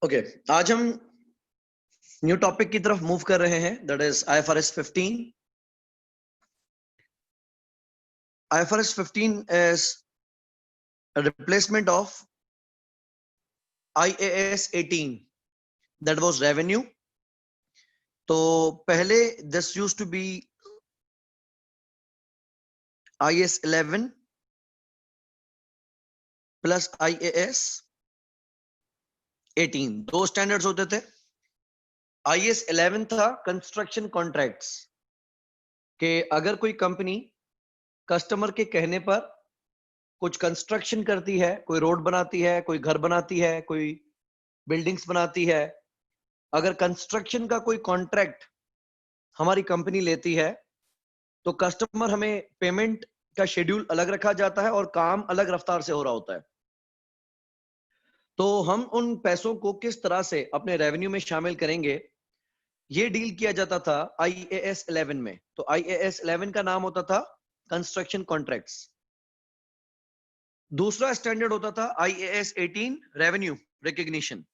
Okay आज हम new topic की तरफ मूव कर रहे हैं, that is IFRS 15. IFRS 15 is a replacement of IAS 18, that was revenue. तो पहले this used to be IAS 11 plus IAS 18, दो स्टैंडर्ड्स होते थे. IAS 11 था कंस्ट्रक्शन कॉन्ट्रैक्ट्स, के अगर कोई कंपनी कस्टमर के कहने पर कुछ कंस्ट्रक्शन करती है, कोई रोड बनाती है, कोई घर बनाती है, कोई बिल्डिंग्स बनाती है, अगर कंस्ट्रक्शन का कोई कॉन्ट्रैक्ट हमारी कंपनी लेती है तो कस्टमर हमें पेमेंट का शेड्यूल अलग रखा जाता है और काम अलग रफ्तार से हो रहा होता है. तो हम उन पैसों को किस तरह से अपने रेवेन्यू में शामिल करेंगे, ये डील किया जाता था IAS 11 में. तो IAS 11 का नाम होता था कंस्ट्रक्शन कॉन्ट्रैक्ट्स. दूसरा स्टैंडर्ड होता था IAS 18 रेवेन्यू रिकग्निशन,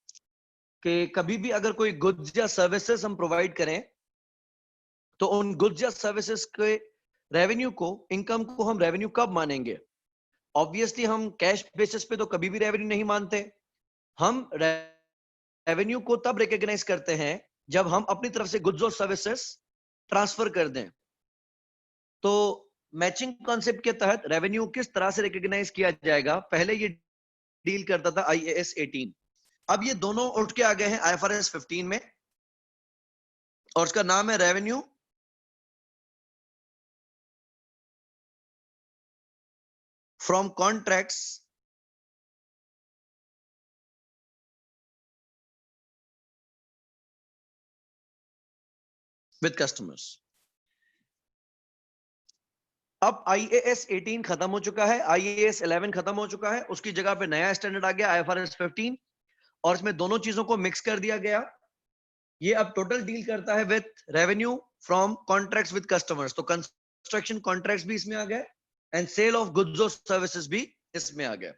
कि कभी भी अगर कोई गुड्स या सर्विसेज हम प्रोवाइड करें तो उन गुड्स या सर्विसेज के रेवेन्यू को, इनकम को हम रेवेन्यू कब मानेंगे. ऑब्वियसली हम कैश बेसिस पे तो कभी भी रेवेन्यू नहीं मानते. हम रेवेन्यू को तब रिकॉग्नाइज करते हैं जब हम अपनी तरफ से गुड्स और सर्विसेज ट्रांसफर कर दें. तो मैचिंग कॉन्सेप्ट के तहत रेवेन्यू किस तरह से रिकॉग्नाइज किया जाएगा, पहले ये डील करता था IAS 18. अब ये दोनों उठ के आ गए हैं IFRS 15 में और उसका नाम है revenue from contracts with customers. अब IAS 18 खत्म हो चुका है, IAS 11 खत्म हो चुका है, उसकी जगह पे नया स्टैंडर्ड आ गया IFRS 15 और इसमें दोनों चीजों को मिक्स कर दिया गया. ये अब टोटल डील करता है with revenue from contracts with customers. तो कंस्ट्रक्शन कॉन्ट्रैक्ट्स भी इसमें आ गए एंड सेल ऑफ गुड्स और सर्विसेज भी इसमें आ गए.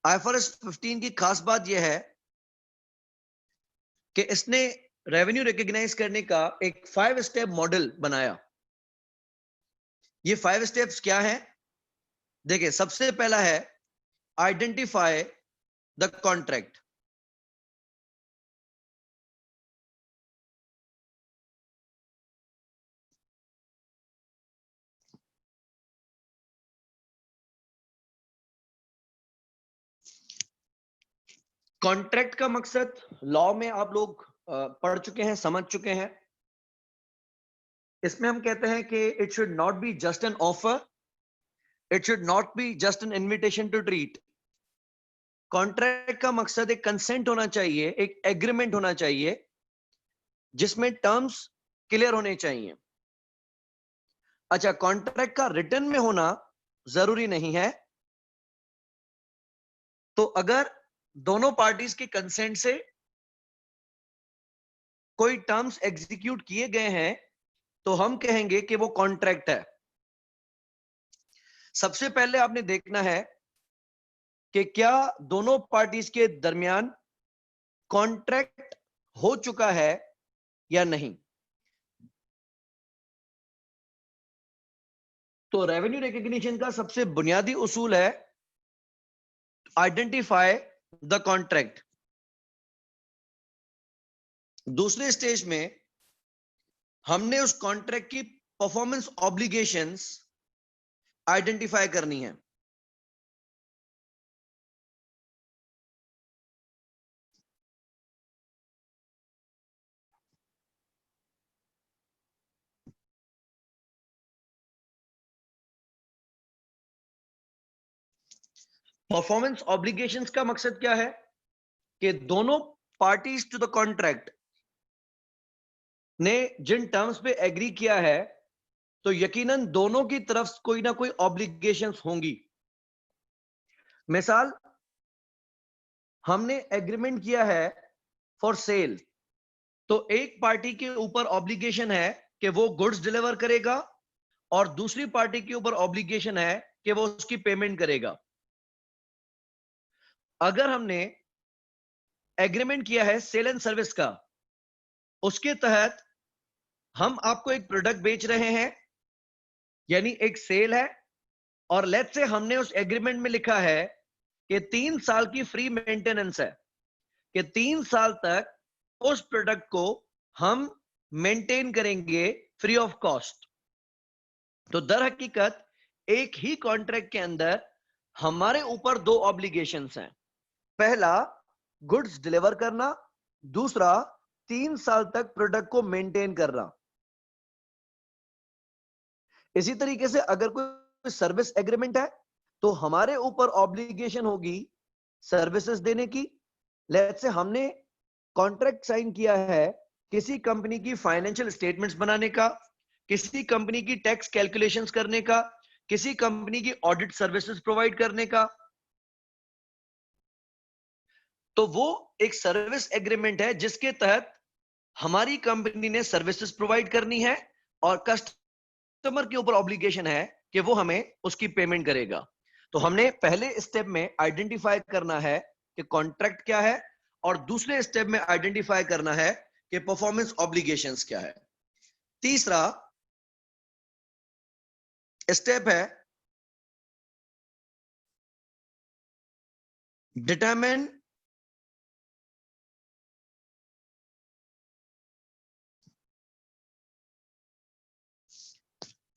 IFRS 15 की खास बात यह है कि इसने रेवेन्यू रिकॉग्नाइज करने का एक 5 स्टेप मॉडल बनाया. ये 5 स्टेप्स क्या है, देखिए. सबसे पहला है आइडेंटिफाई द कॉन्ट्रैक्ट. कॉन्ट्रैक्ट का मकसद लॉ में आप लोग पढ़ चुके हैं, समझ चुके हैं. इसमें हम कहते हैं कि it should not be just an offer, it should not be just an invitation to treat. Contract का मकसद एक कंसेंट होना चाहिए, एक एग्रीमेंट होना चाहिए जिसमें टर्म्स क्लियर होने चाहिए. अच्छा, कॉन्ट्रैक्ट का रिटर्न में होना जरूरी नहीं है. तो अगर दोनों पार्टीज के कंसेंट से कोई टर्म्स एग्जीक्यूट किए गए हैं तो हम कहेंगे कि वो कॉन्ट्रैक्ट है. सबसे पहले आपने देखना है कि क्या दोनों पार्टीज के दरमियान कॉन्ट्रैक्ट हो चुका है या नहीं. तो रेवेन्यू रिकॉग्निशन का सबसे बुनियादी उसूल है आइडेंटिफाई द कॉन्ट्रैक्ट. दूसरे स्टेज में हमने उस कॉन्ट्रैक्ट की परफॉर्मेंस ऑब्लिगेशंस आइडेंटिफाई करनी है. परफॉर्मेंस ऑब्लिगेशंस का मकसद क्या है कि दोनों पार्टीज टू द कॉन्ट्रैक्ट ने जिन टर्म्स पे एग्री किया है तो यकीनन दोनों की तरफ कोई ना कोई ऑब्लिगेशंस होंगी. मिसाल, हमने एग्रीमेंट किया है फॉर सेल, तो एक पार्टी के ऊपर ऑब्लिगेशन है कि वो गुड्स डिलीवर करेगा और दूसरी पार्टी के ऊपर ऑब्लिगेशन है कि वो उसकी पेमेंट करेगा। अगर हमने एग्रीमेंट किया है सेल एंड सर्विस का, उसके तहत हम आपको एक प्रोडक्ट बेच रहे हैं, यानी एक सेल है, और लेट्स से हमने उस एग्रीमेंट में लिखा है कि 3 साल की फ्री मेंटेनेंस है, कि 3 साल तक उस प्रोडक्ट को हम मेंटेन करेंगे फ्री ऑफ कॉस्ट। तो दर हकीकत एक ही कॉन्ट्रैक्ट के अंदर हमारे ऊपर 2 ऑब्लिगेशंस हैं। पहला, गुड्स डिलीवर करना, दूसरा 3 साल तक प्रोडक्ट को मेंटेन करना। इसी तरीके से अगर कोई सर्विस एग्रीमेंट है तो हमारे ऊपर ऑब्लिगेशन होगी सर्विसेज देने की। लेट्स से हमने कॉन्ट्रैक्ट साइन किया है किसी कंपनी की फाइनेंशियल स्टेटमेंट्स बनाने का, किसी कंपनी की टैक्स कैलकुलेशंस करने का, किसी कंपनी की ऑडिट सर्विसेज प्रोवाइड करने का, तो वो एक सर्विस एग्रीमेंट है जिसके तहत हमारी कंपनी ने सर्विसेज प्रोवाइड करनी है और कस्टमर के ऊपर ऑब्लिगेशन है कि वो हमें उसकी पेमेंट करेगा। तो हमने पहले स्टेप में आइडेंटिफाई करना है कि कॉन्ट्रैक्ट क्या है, और दूसरे स्टेप में आइडेंटिफाई करना है कि परफॉर्मेंस ऑब्लिगेशंस क्या है। तीसरा स्टेप है डिटरमिन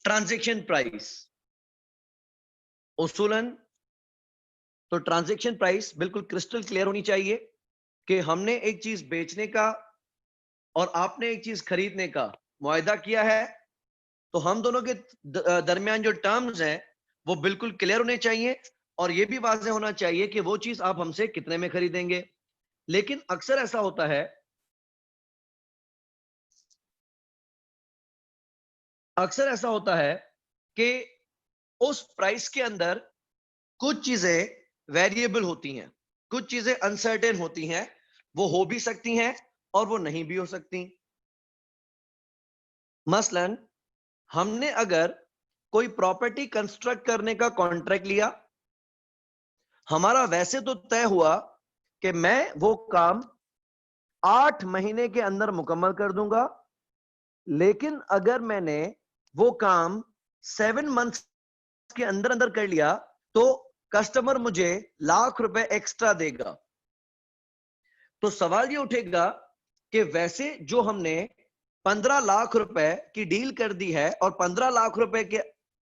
ट्रांजैक्शन प्राइस। उसूलन तो ट्रांजैक्शन प्राइस बिल्कुल क्रिस्टल क्लियर होनी चाहिए कि हमने एक चीज बेचने का और आपने एक चीज खरीदने का मुआहदा किया है, तो हम दोनों के दरमियान जो टर्म्स हैं वो बिल्कुल क्लियर होने चाहिए, और ये भी वाज़ेह होना चाहिए कि वो चीज आप हमसे कितने में खरीदेंगे। लेकिन अक्सर ऐसा होता है, अक्सर ऐसा होता है कि उस प्राइस के अंदर कुछ चीजें वेरिएबल होती हैं, कुछ चीजें अनसर्टेन होती हैं, वो हो भी सकती हैं और वो नहीं भी हो सकती। मसलन हमने अगर कोई प्रॉपर्टी कंस्ट्रक्ट करने का कॉन्ट्रैक्ट लिया, हमारा वैसे तो तय हुआ कि मैं वो काम 8 महीने के अंदर मुकम्मल कर दूंगा, लेकिन अगर मैंने वो काम 7 मंथ्स के अंदर अंदर कर लिया तो कस्टमर मुझे लाख रुपए एक्स्ट्रा देगा। तो सवाल ये उठेगा कि वैसे जो हमने 15 लाख रुपए की डील कर दी है और 15 लाख रुपए के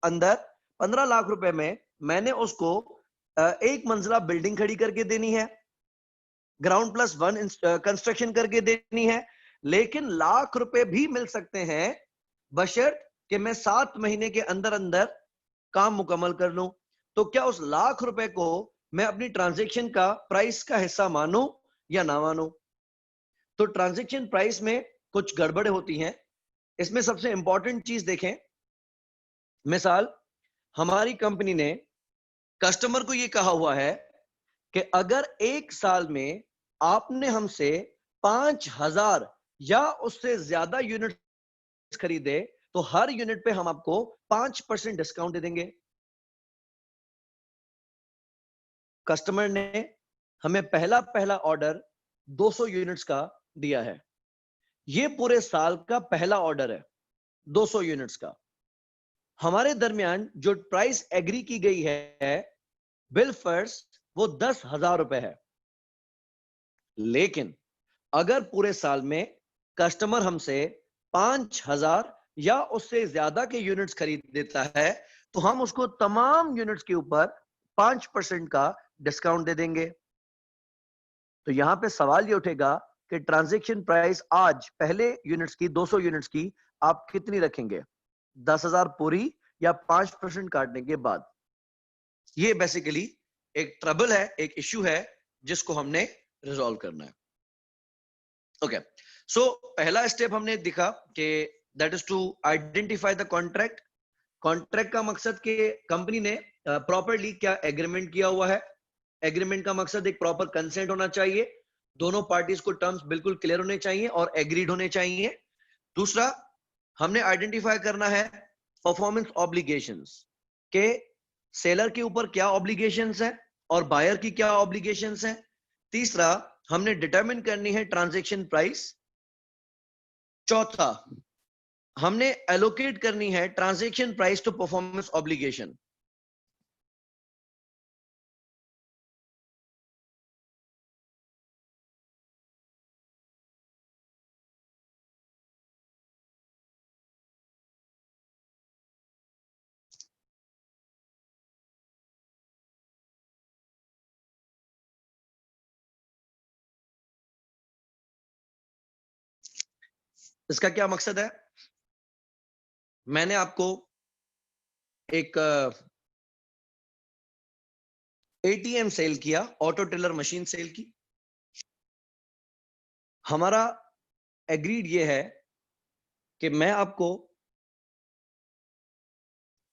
अंदर 15 लाख रुपए में मैंने उसको एक मंजिला बिल्डिंग खड़ी करके देनी है, ग्राउंड प्लस 1 कंस्ट्रक्शन करके देनी है, लेकिन लाख रुपए भी मिल सकते हैं बशर्त कि मैं 7 महीने के अंदर अंदर काम मुकम्मल कर लूं। तो क्या उस लाख रुपए को मैं अपनी ट्रांजैक्शन का प्राइस का हिस्सा मानूं या ना मानूं? तो ट्रांजैक्शन प्राइस में कुछ गड़बड़े होती हैं। इसमें सबसे इंपॉर्टेंट चीज देखें, मिसाल हमारी कंपनी ने कस्टमर को यह कहा हुआ है कि अगर 1 साल में आपने हमसे 5,000 या उससे ज्यादा यूनिट खरीदे तो हर यूनिट पे हम आपको 5% डिस्काउंट दे देंगे। कस्टमर ने हमें पहला ऑर्डर 200 यूनिट्स का दिया है, ये पूरे साल का पहला ऑर्डर है 200 यूनिट्स का। हमारे दरमियान जो प्राइस एग्री की गई है बिल फर्स्ट वो 10,000 रुपए है, लेकिन अगर पूरे साल में कस्टमर हमसे 5,000 या उससे ज्यादा के यूनिट्स खरीद देता है तो हम उसको तमाम यूनिट्स के ऊपर 5% का डिस्काउंट दे देंगे। तो यहां पे सवाल ये उठेगा कि ट्रांजैक्शन प्राइस आज पहले यूनिट्स की 200 यूनिट्स की आप कितनी रखेंगे, 10,000 पूरी या 5% काटने के बाद? ये बेसिकली एक ट्रबल है, एक इश्यू है जिसको हमने रिजॉल्व करना है। ओके, सो पहला स्टेप हमने दिखा कि that is to identify the contract. Contract का मकसद कि कंपनी ने प्रॉपरली क्या एग्रीमेंट किया हुआ है। एग्रीमेंट का मकसद एक प्रॉपर कंसेंट होना चाहिए, दोनों पार्टीज को टर्म्स बिल्कुल क्लियर होने चाहिए और एग्रीड होने चाहिए। दूसरा, हमने आइडेंटिफाई करना है परफॉर्मेंस ऑब्लिगेशंस के सेलर के ऊपर क्या ऑब्लिगेशंस है और बायर की क्या ऑब्लिगेशंस है। तीसरा, हमने डिटरमिन करनी है ट्रांजैक्शन प्राइस। चौथा, हमने एलोकेट करनी है transaction price to performance obligation. इसका क्या मकसद है? मैंने आपको एक एटीएम सेल किया, ऑटो टेलर मशीन सेल की। हमारा एग्रीड ये है कि मैं आपको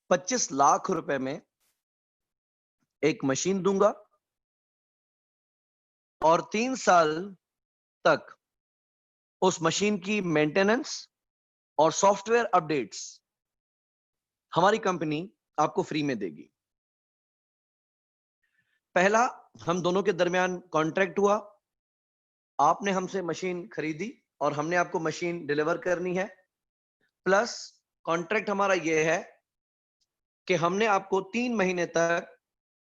25 लाख रुपए में एक मशीन दूंगा और 3 साल तक उस मशीन की मेंटेनेंस और सॉफ्टवेयर अपडेट्स हमारी कंपनी आपको फ्री में देगी। पहला, हम दोनों के दरमियान कॉन्ट्रैक्ट हुआ, आपने हमसे मशीन खरीदी और हमने आपको मशीन डिलीवर करनी है। प्लस कॉन्ट्रैक्ट हमारा यह है कि हमने आपको 3 महीने तक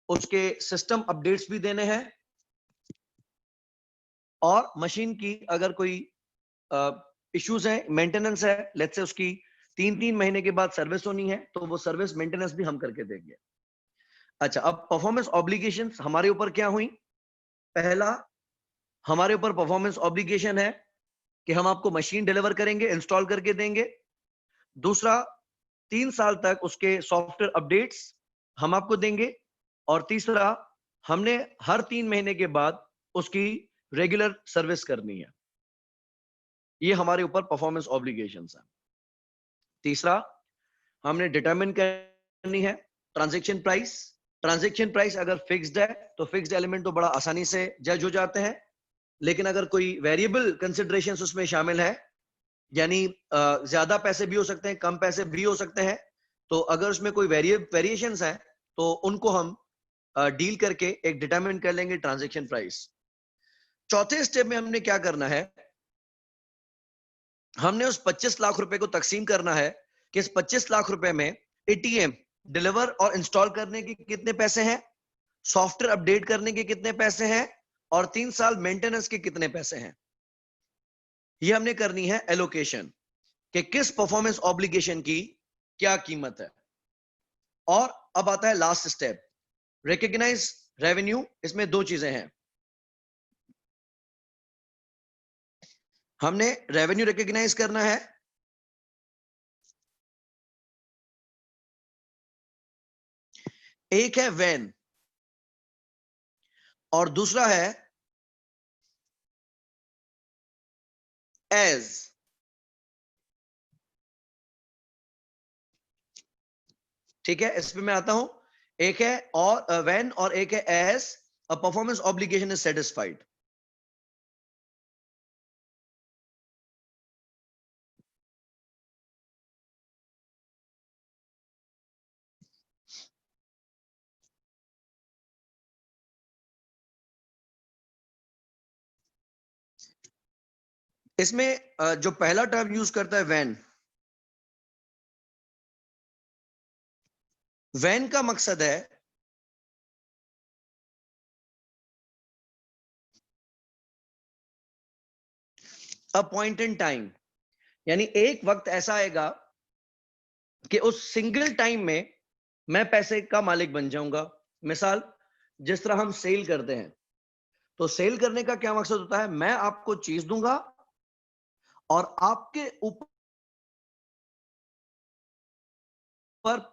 उसके सिस्टम अपडेट्स भी देने हैं और मशीन की अगर कोई इश्यूज है, मेंटेनेंस है, लेट्स से उसकी 3-3 महीने के बाद सर्विस होनी है, तो वो सर्विस मेंटेनेंस भी हम करके देंगे। अच्छा, अब परफॉर्मेंस ऑब्लिगेशंस हमारे ऊपर क्या हुई? पहला, हमारे ऊपर परफॉर्मेंस ऑब्लिगेशन है कि हम आपको मशीन डिलीवर करेंगे, इंस्टॉल करके देंगे। दूसरा, 3 साल तक उसके सॉफ्टवेयर अपडेट्स हम आपको देंगे। और तीसरा, हमने हर 3 महीने के बाद उसकी रेगुलर सर्विस करनी है। ये हमारे ऊपर परफॉर्मेंस ऑब्लिगेशंस है। तीसरा, हमने डिटरमिन करनी है ट्रांजैक्शन प्राइस। ट्रांजैक्शन प्राइस अगर फिक्स्ड है तो फिक्स्ड एलिमेंट तो बड़ा आसानी से जज हो जाते हैं, लेकिन अगर कोई वेरिएबल कंसिडरेशंस उसमें शामिल है, यानी ज्यादा पैसे भी हो सकते हैं, कम पैसे भी हो सकते हैं, तो अगर उसमें कोई वेरिएशंस है तो उनको हम डील करके एक डिटरमिन कर लेंगे ट्रांजैक्शन प्राइस। चौथे स्टेप में हमने क्या करना है? हमने उस 25 लाख रुपए को तकसीम करना है कि इस 25 लाख रुपए में एटीएम डिलीवर और इंस्टॉल करने के कितने पैसे हैं, सॉफ्टवेयर अपडेट करने के कितने पैसे हैं और 3 साल मेंटेनेंस के कितने पैसे हैं। ये हमने करनी है एलोकेशन कि किस परफॉर्मेंस ऑब्लिगेशन की क्या कीमत है। और अब आता है लास्ट स्टेप, रिकॉग्नाइज रेवेन्यू। इसमें 2 चीजें हैं। हमने रेवेन्यू रिकॉग्नाइज करना है, एक है व्हेन और दूसरा है एज। ठीक है, इस पे मैं आता हूं। एक है और व्हेन और एक है as a performance obligation is satisfied. इसमें जो पहला टर्म यूज करता है व्हेन, व्हेन का मकसद है अ पॉइंट इन टाइम, यानी एक वक्त ऐसा आएगा कि उस सिंगल टाइम में मैं पैसे का मालिक बन जाऊंगा। मिसाल, जिस तरह हम सेल करते हैं, तो सेल करने का क्या मकसद होता है? मैं आपको चीज दूंगा और आपके ऊपर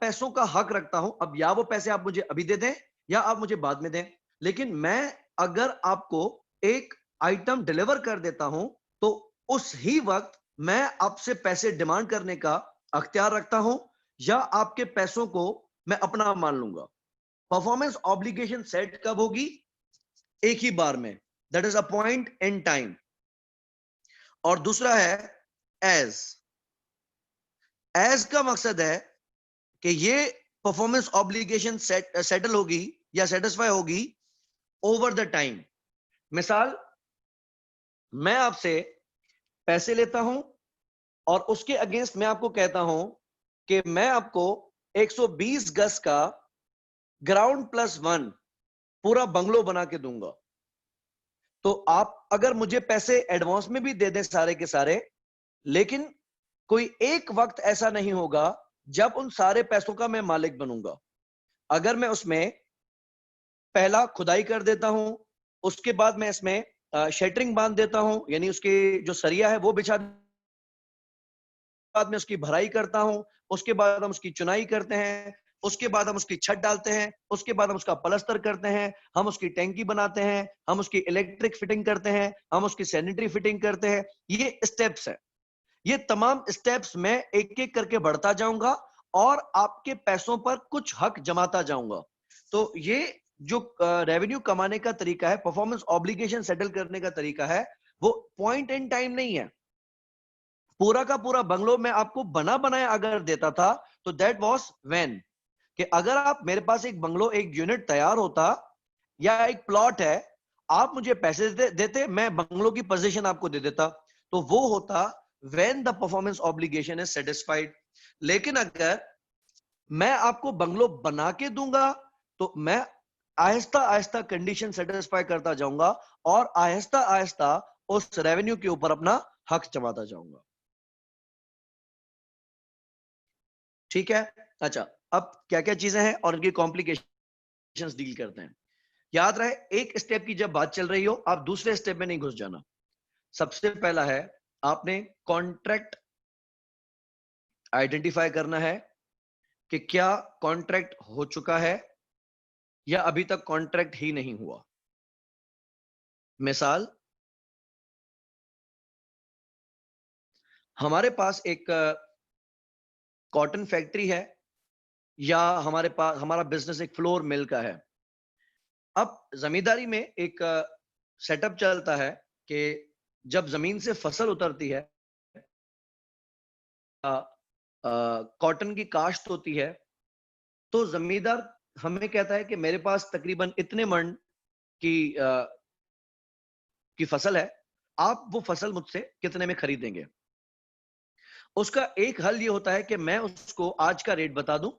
पैसों का हक रखता हूं। अब या वो पैसे आप मुझे अभी दे दें या आप मुझे बाद में दें, लेकिन मैं अगर आपको एक आइटम डिलीवर कर देता हूं तो उस ही वक्त मैं आपसे पैसे डिमांड करने का अख्तियार रखता हूं या आपके पैसों को मैं अपना मान लूंगा। परफॉर्मेंस ऑब्लिगेशन सेट कब होगी? एक ही बार में, that is a point in time. और दूसरा है एज। एज का मकसद है कि ये परफॉर्मेंस ऑब्लिगेशन सेटल होगी या सेटिस्फाई होगी ओवर द टाइम। मिसाल, मैं आपसे पैसे लेता हूं और उसके अगेंस्ट मैं आपको कहता हूं कि मैं आपको 120 गज का ग्राउंड प्लस वन पूरा बंगलो बना के दूंगा। तो आप अगर मुझे पैसे एडवांस में भी दे दें सारे के सारे, लेकिन कोई एक वक्त ऐसा नहीं होगा जब उन सारे पैसों का मैं मालिक बनूंगा। अगर मैं उसमें पहला खुदाई कर देता हूं, उसके बाद मैं इसमें शटरिंग बांध देता हूं, यानी उसके जो सरिया है वो बिछा, बाद में उसकी भराई करता हूं, उसके बाद हम उसकी चुनाई करते हैं, उसके बाद हम उसकी छत डालते हैं, उसके बाद हम उसका प्लास्टर करते हैं, हम उसकी टैंकी बनाते हैं, हम उसकी इलेक्ट्रिक फिटिंग करते हैं, हम उसकी सैनिटरी फिटिंग करते हैं। ये स्टेप्स है। ये तमाम स्टेप्स मैं एक एक करके बढ़ता जाऊंगा और आपके पैसों पर कुछ हक जमाता जाऊंगा। तो ये जो रेवेन्यू कमाने का तरीका है, परफॉर्मेंस ऑब्लिगेशन सेटल करने का तरीका है, वो पॉइंट इन टाइम नहीं है। पूरा का पूरा बंगलो मैं आपको बना बनाया अगर देता था तो दैट वाज व्हेन, कि अगर आप मेरे पास एक बंगलो, एक यूनिट तैयार होता या एक प्लॉट है, आप मुझे पैसे देते, मैं बंगलो की पोजीशन आपको दे देता, तो वो होता when the performance obligation is satisfied. लेकिन अगर मैं आपको बंगलो बना के दूंगा तो मैं आहिस्ता आहिस्ता कंडीशन सेटिस्फाई करता जाऊंगा और आहिस्ता आहिस्ता उस रेवेन्यू के ऊपर अपना हक जमाता जाऊंगा। ठीक है। अच्छा, अब क्या क्या चीजें हैं और इनकी कॉम्प्लिकेशंस डील करते हैं। याद रहे, एक स्टेप की जब बात चल रही हो, आप दूसरे स्टेप में नहीं घुस जाना। सबसे पहला है, आपने कॉन्ट्रैक्ट आइडेंटिफाई करना है कि क्या कॉन्ट्रैक्ट हो चुका है या अभी तक कॉन्ट्रैक्ट ही नहीं हुआ। मिसाल, हमारे पास एक कॉटन फैक्ट्री है या हमारे पास हमारा बिजनेस एक फ्लोर मिल का है। अब जमींदारी में एक सेटअप चलता है कि जब जमीन से फसल उतरती है, कॉटन की काश्त होती है, तो जमींदार हमें कहता है कि मेरे पास तकरीबन इतने मन की की फसल है, आप वो फसल मुझसे कितने में खरीदेंगे। उसका एक हल ये होता है कि मैं उसको आज का रेट बता दूं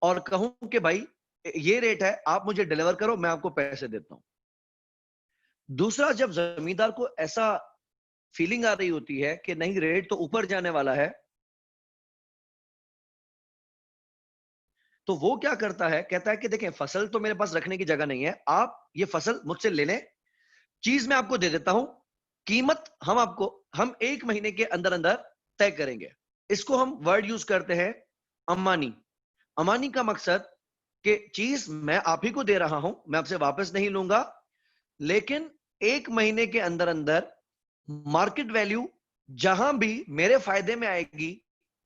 और कहूं कि भाई ये रेट है, आप मुझे डिलीवर करो, मैं आपको पैसे देता हूं। दूसरा, जब जमींदार को ऐसा फीलिंग आ रही होती है कि नहीं, रेट तो ऊपर जाने वाला है, तो वो क्या करता है, कहता है कि देखें, फसल तो मेरे पास रखने की जगह नहीं है, आप ये फसल मुझसे ले लें, चीज मैं आपको दे देता हूं, कीमत हम 1 महीने के अंदर अंदर तय करेंगे। इसको हम वर्ड यूज करते हैं अमानी। अमानी का मकसद कि चीज मैं आप ही को दे रहा हूं, मैं आपसे वापस नहीं लूंगा, लेकिन 1 महीने के अंदर अंदर मार्केट वैल्यू जहां भी मेरे फायदे में आएगी,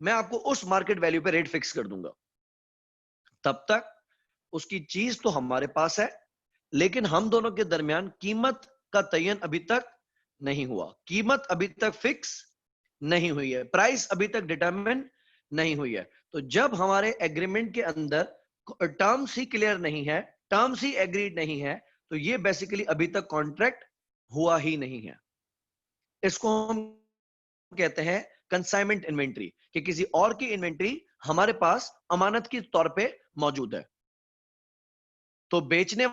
मैं आपको उस मार्केट वैल्यू पे रेट फिक्स कर दूंगा। तब तक उसकी चीज तो हमारे पास है, लेकिन हम दोनों के दरमियान कीमत का तयन अभी तक नहीं हुआ, कीमत अभी तक फिक्स नहीं हुई है, प्राइस अभी तक डिटरमिन नहीं हुई है। तो जब हमारे एग्रीमेंट के अंदर टर्म्स ही क्लियर नहीं है, टर्म्स ही एग्रीड नहीं है, तो ये बेसिकली अभी तक कॉन्ट्रैक्ट हुआ ही नहीं है। इसको हम कहते हैं कंसाइनमेंट इन्वेंट्री, कि किसी और की इन्वेंट्री हमारे पास अमानत के तौर पे मौजूद है, तो बेचने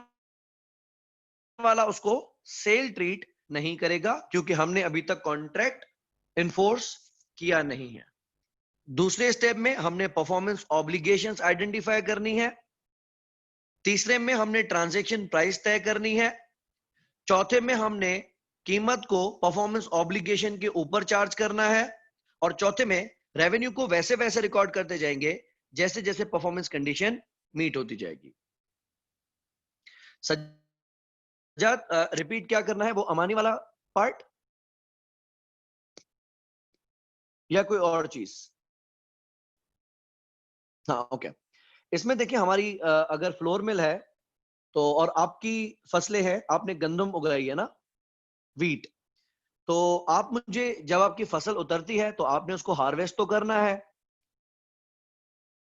वाला उसको सेल ट्रीट नहीं करेगा क्योंकि हमने अभी तक कॉन्ट्रैक्ट इन्फोर्स किया नहीं है। दूसरे स्टेप में हमने परफॉर्मेंस ऑब्लिगेशंस आइडेंटिफाई करनी है। तीसरे में हमने ट्रांजैक्शन प्राइस तय करनी है। चौथे में हमने कीमत को परफॉर्मेंस ऑब्लिगेशन के ऊपर चार्ज करना है। और चौथे में रेवेन्यू को वैसे वैसे रिकॉर्ड करते जाएंगे जैसे जैसे परफॉर्मेंस कंडीशन मीट होती जाएगी। सज्जाद, रिपीट क्या करना है, वो अमानी वाला पार्ट या कोई और चीज? हाँ, ओके। इसमें देखिए, हमारी अगर फ्लोर मिल है तो, और आपकी फसलें हैं, आपने गंदम उगाई है ना, वीट, तो आप मुझे, जब आपकी फसल उतरती है तो आपने उसको हार्वेस्ट तो करना है।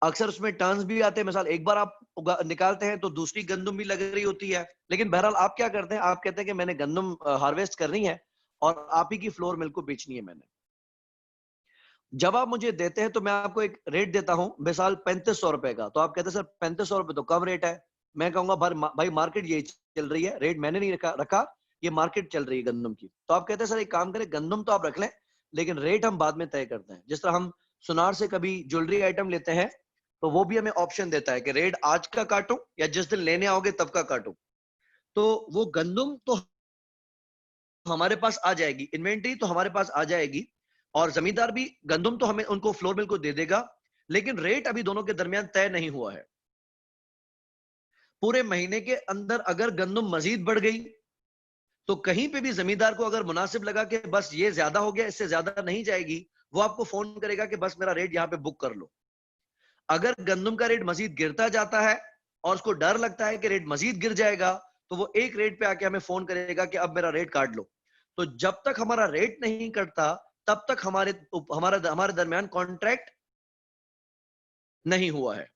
अक्सर उसमें टर्न्स भी आते हैं, मिसाल एक बार आप निकालते हैं तो दूसरी गंदम भी लग रही होती है। लेकिन बहरहाल आप क्या करते हैं, आप कहते हैं कि मैंने गंदम हार्वेस्ट करनी है और आप ही की फ्लोर मिल को बेचनी है मैंने। जब आप मुझे देते हैं तो मैं आपको एक रेट देता हूं, मिसाल 3500 रुपए का, तो आप कहते हैं सर 3500 रुपए तो कम रेट है। मैं कहूंगा भाई मार्केट यही चल रही है, रेट मैंने नहीं रखा, ये मार्केट चल रही है गंदम की। तो आप कहते हैं सर एक काम करें, गंदम तो आप रख लें लेकिन रेट हम बाद में तय करते हैं। जिस तरह हम सुनार से कभी ज्वेलरी आइटम लेते हैं तो वो भी हमें ऑप्शन देता है कि रेट आज का काटूं या जिस दिन लेने आओगे तब का काटूं। तो वो गंदम तो हमारे पास आ जाएगी, इन्वेंटरी तो हमारे पास आ जाएगी, और जमींदार भी गंदम तो हमें उनको फ्लोर मिल को दे देगा, लेकिन रेट अभी दोनों के दरमियान तय नहीं हुआ है। पूरे महीने के अंदर अगर गंदम मजीद बढ़ गई तो कहीं पे भी जमींदार को अगर मुनासिब लगा कि बस ये ज्यादा हो गया, इससे ज्यादा नहीं जाएगी, वो आपको फोन करेगा कि बस मेरा रेट यहां पे बुक कर लो। अगर गंदम का रेट मजीद गिरता जाता है और उसको डर लगता है कि रेट मजीद गिर जाएगा, तो वो एक रेट पे आके हमें फोन करेगा कि अब मेरा रेट काट लो। तो जब तक हमारा रेट नहीं कटता तब तक हमारे दरमियान कॉन्ट्रैक्ट नहीं हुआ है।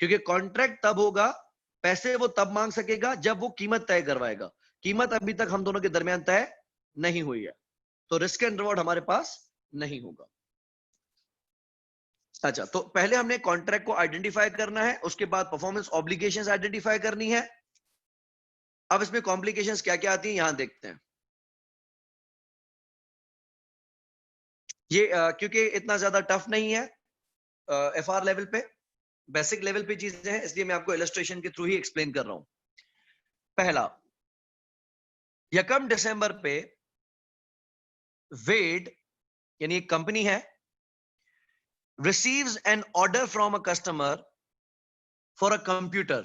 क्योंकि कॉन्ट्रैक्ट तब होगा, पैसे वो तब मांग सकेगा जब वो कीमत तय करवाएगा। कीमत अभी तक हम दोनों के दरमियान तय नहीं हुई है, तो रिस्क एंड रिवॉर्ड हमारे पास नहीं होगा। अच्छा, तो पहले हमने कॉन्ट्रैक्ट को आइडेंटिफाई करना है, उसके बाद परफॉर्मेंस ऑब्लिगेशंस आइडेंटिफाई करनी है। अब इसमें कॉम्प्लिकेशंस क्या क्या आती हैं यहां देखते हैं। ये क्योंकि इतना ज्यादा टफ नहीं है, एफआर लेवल पे, बेसिक लेवल पे चीजें हैं, इसलिए मैं आपको इलस्ट्रेशन के थ्रू ही एक्सप्लेन कर रहा हूं। पहला, यकम दिसंबर पे वेड यानी एक कंपनी है, receives an order from a customer for a computer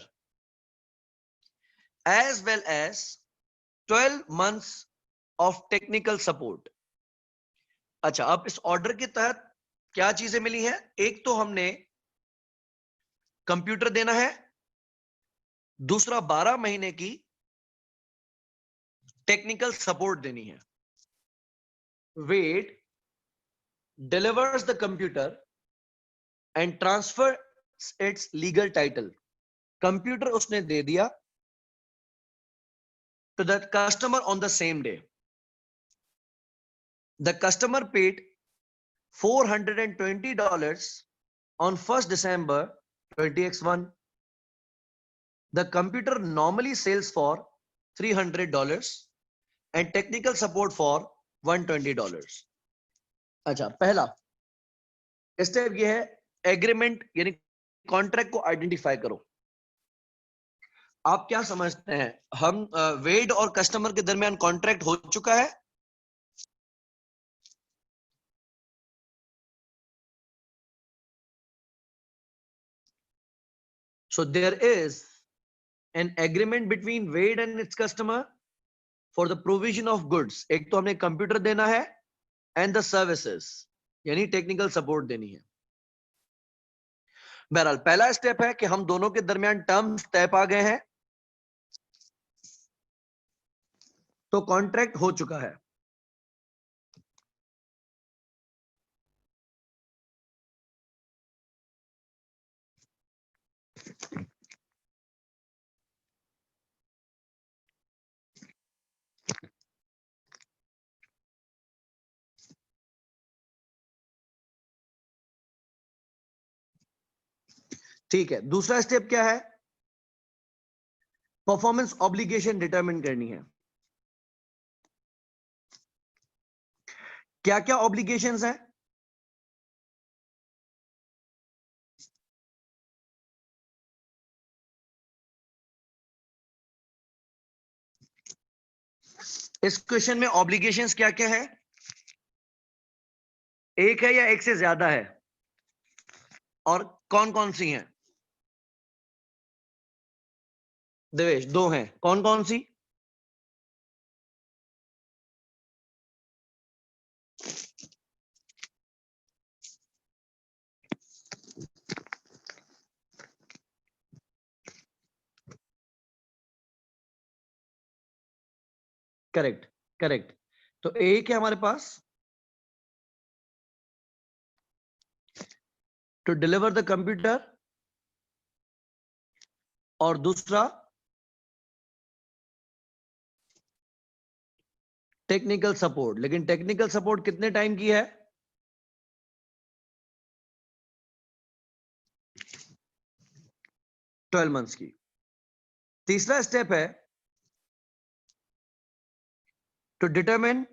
as well as 12 months of technical support। अच्छा, अब इस ऑर्डर के तहत क्या चीजें मिली हैं? एक तो हमने कंप्यूटर देना है, दूसरा 12 महीने की टेक्निकल सपोर्ट देनी है। Wait delivers the computer and transfers its legal title। Computer उसने दे दिया to the customer on the same day। The customer paid $420 on 1st December 20x1। The computer normally sells for $300 and technical support for $120। अच्छा, पहला step ये है, agreement यानी contract को identify करो। आप क्या समझते हैं, हम वेड और कस्टमर के दरमियान कॉन्ट्रैक्ट हो चुका है? So there is an agreement between Wade and its customer for the provision of goods। एक तो हमने कंप्यूटर देना है एंड द सर्विसेज यानी टेक्निकल सपोर्ट देनी है। बहरहाल पहला स्टेप है कि हम दोनों के दरमियान टर्म्स तय पा गए हैं, तो कॉन्ट्रैक्ट हो चुका है। ठीक है, दूसरा स्टेप क्या है? परफॉर्मेंस ऑब्लिगेशन डिटरमिन करनी है। क्या क्या ऑब्लिगेशंस हैं? इस क्वेश्चन में ऑब्लिगेशंस क्या क्या है? एक है या एक से ज्यादा है? और कौन कौन सी हैं? देवेश, दो हैं, कौन कौन सी? Correct, correct. तो एक है हमारे पास टू डिलीवर द कंप्यूटर, और दूसरा टेक्निकल सपोर्ट। लेकिन टेक्निकल सपोर्ट कितने टाइम की है? 12 मंथ्स की। तीसरा स्टेप है टू डिटरमिन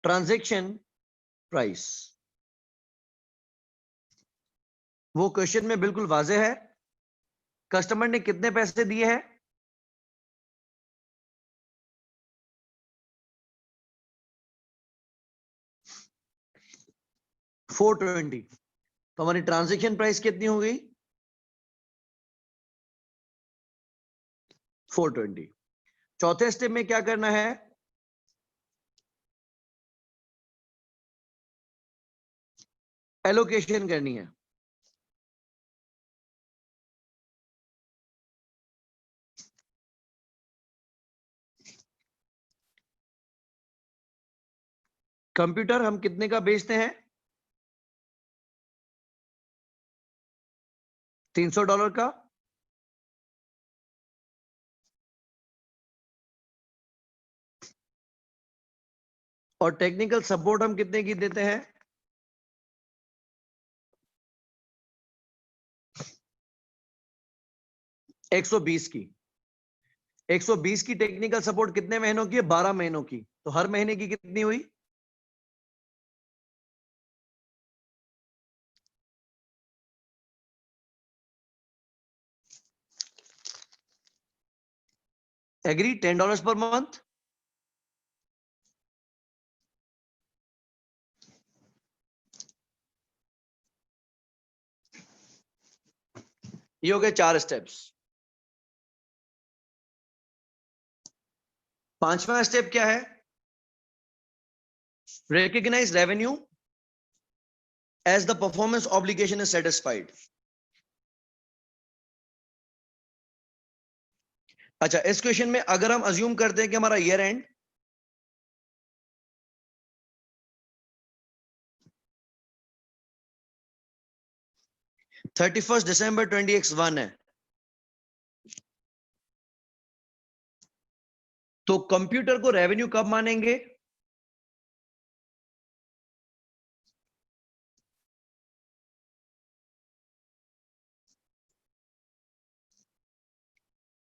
ट्रांजैक्शन प्राइस। वो क्वेश्चन में बिल्कुल वाजे है, कस्टमर ने कितने पैसे दिए हैं? 420। तो हमारी ट्रांजैक्शन प्राइस कितनी हो गई? 420। चौथे स्टेप में क्या करना है? एलोकेशन करनी है। कंप्यूटर हम कितने का बेचते हैं? $300 का। और टेक्निकल सपोर्ट हम कितने की देते हैं? 120 की। 120 की टेक्निकल सपोर्ट कितने महीनों की है? 12 महीनों की। तो हर महीने की कितनी हुई? एग्री? $10 per month. ये हो गए 4 स्टेप्स। पांचवा स्टेप क्या है? Recognise revenue as the performance obligation is satisfied. अच्छा, इस क्वेश्चन में अगर हम अज्यूम करते हैं कि हमारा ईयर एंड December 2021 है, तो कंप्यूटर को रेवेन्यू कब मानेंगे?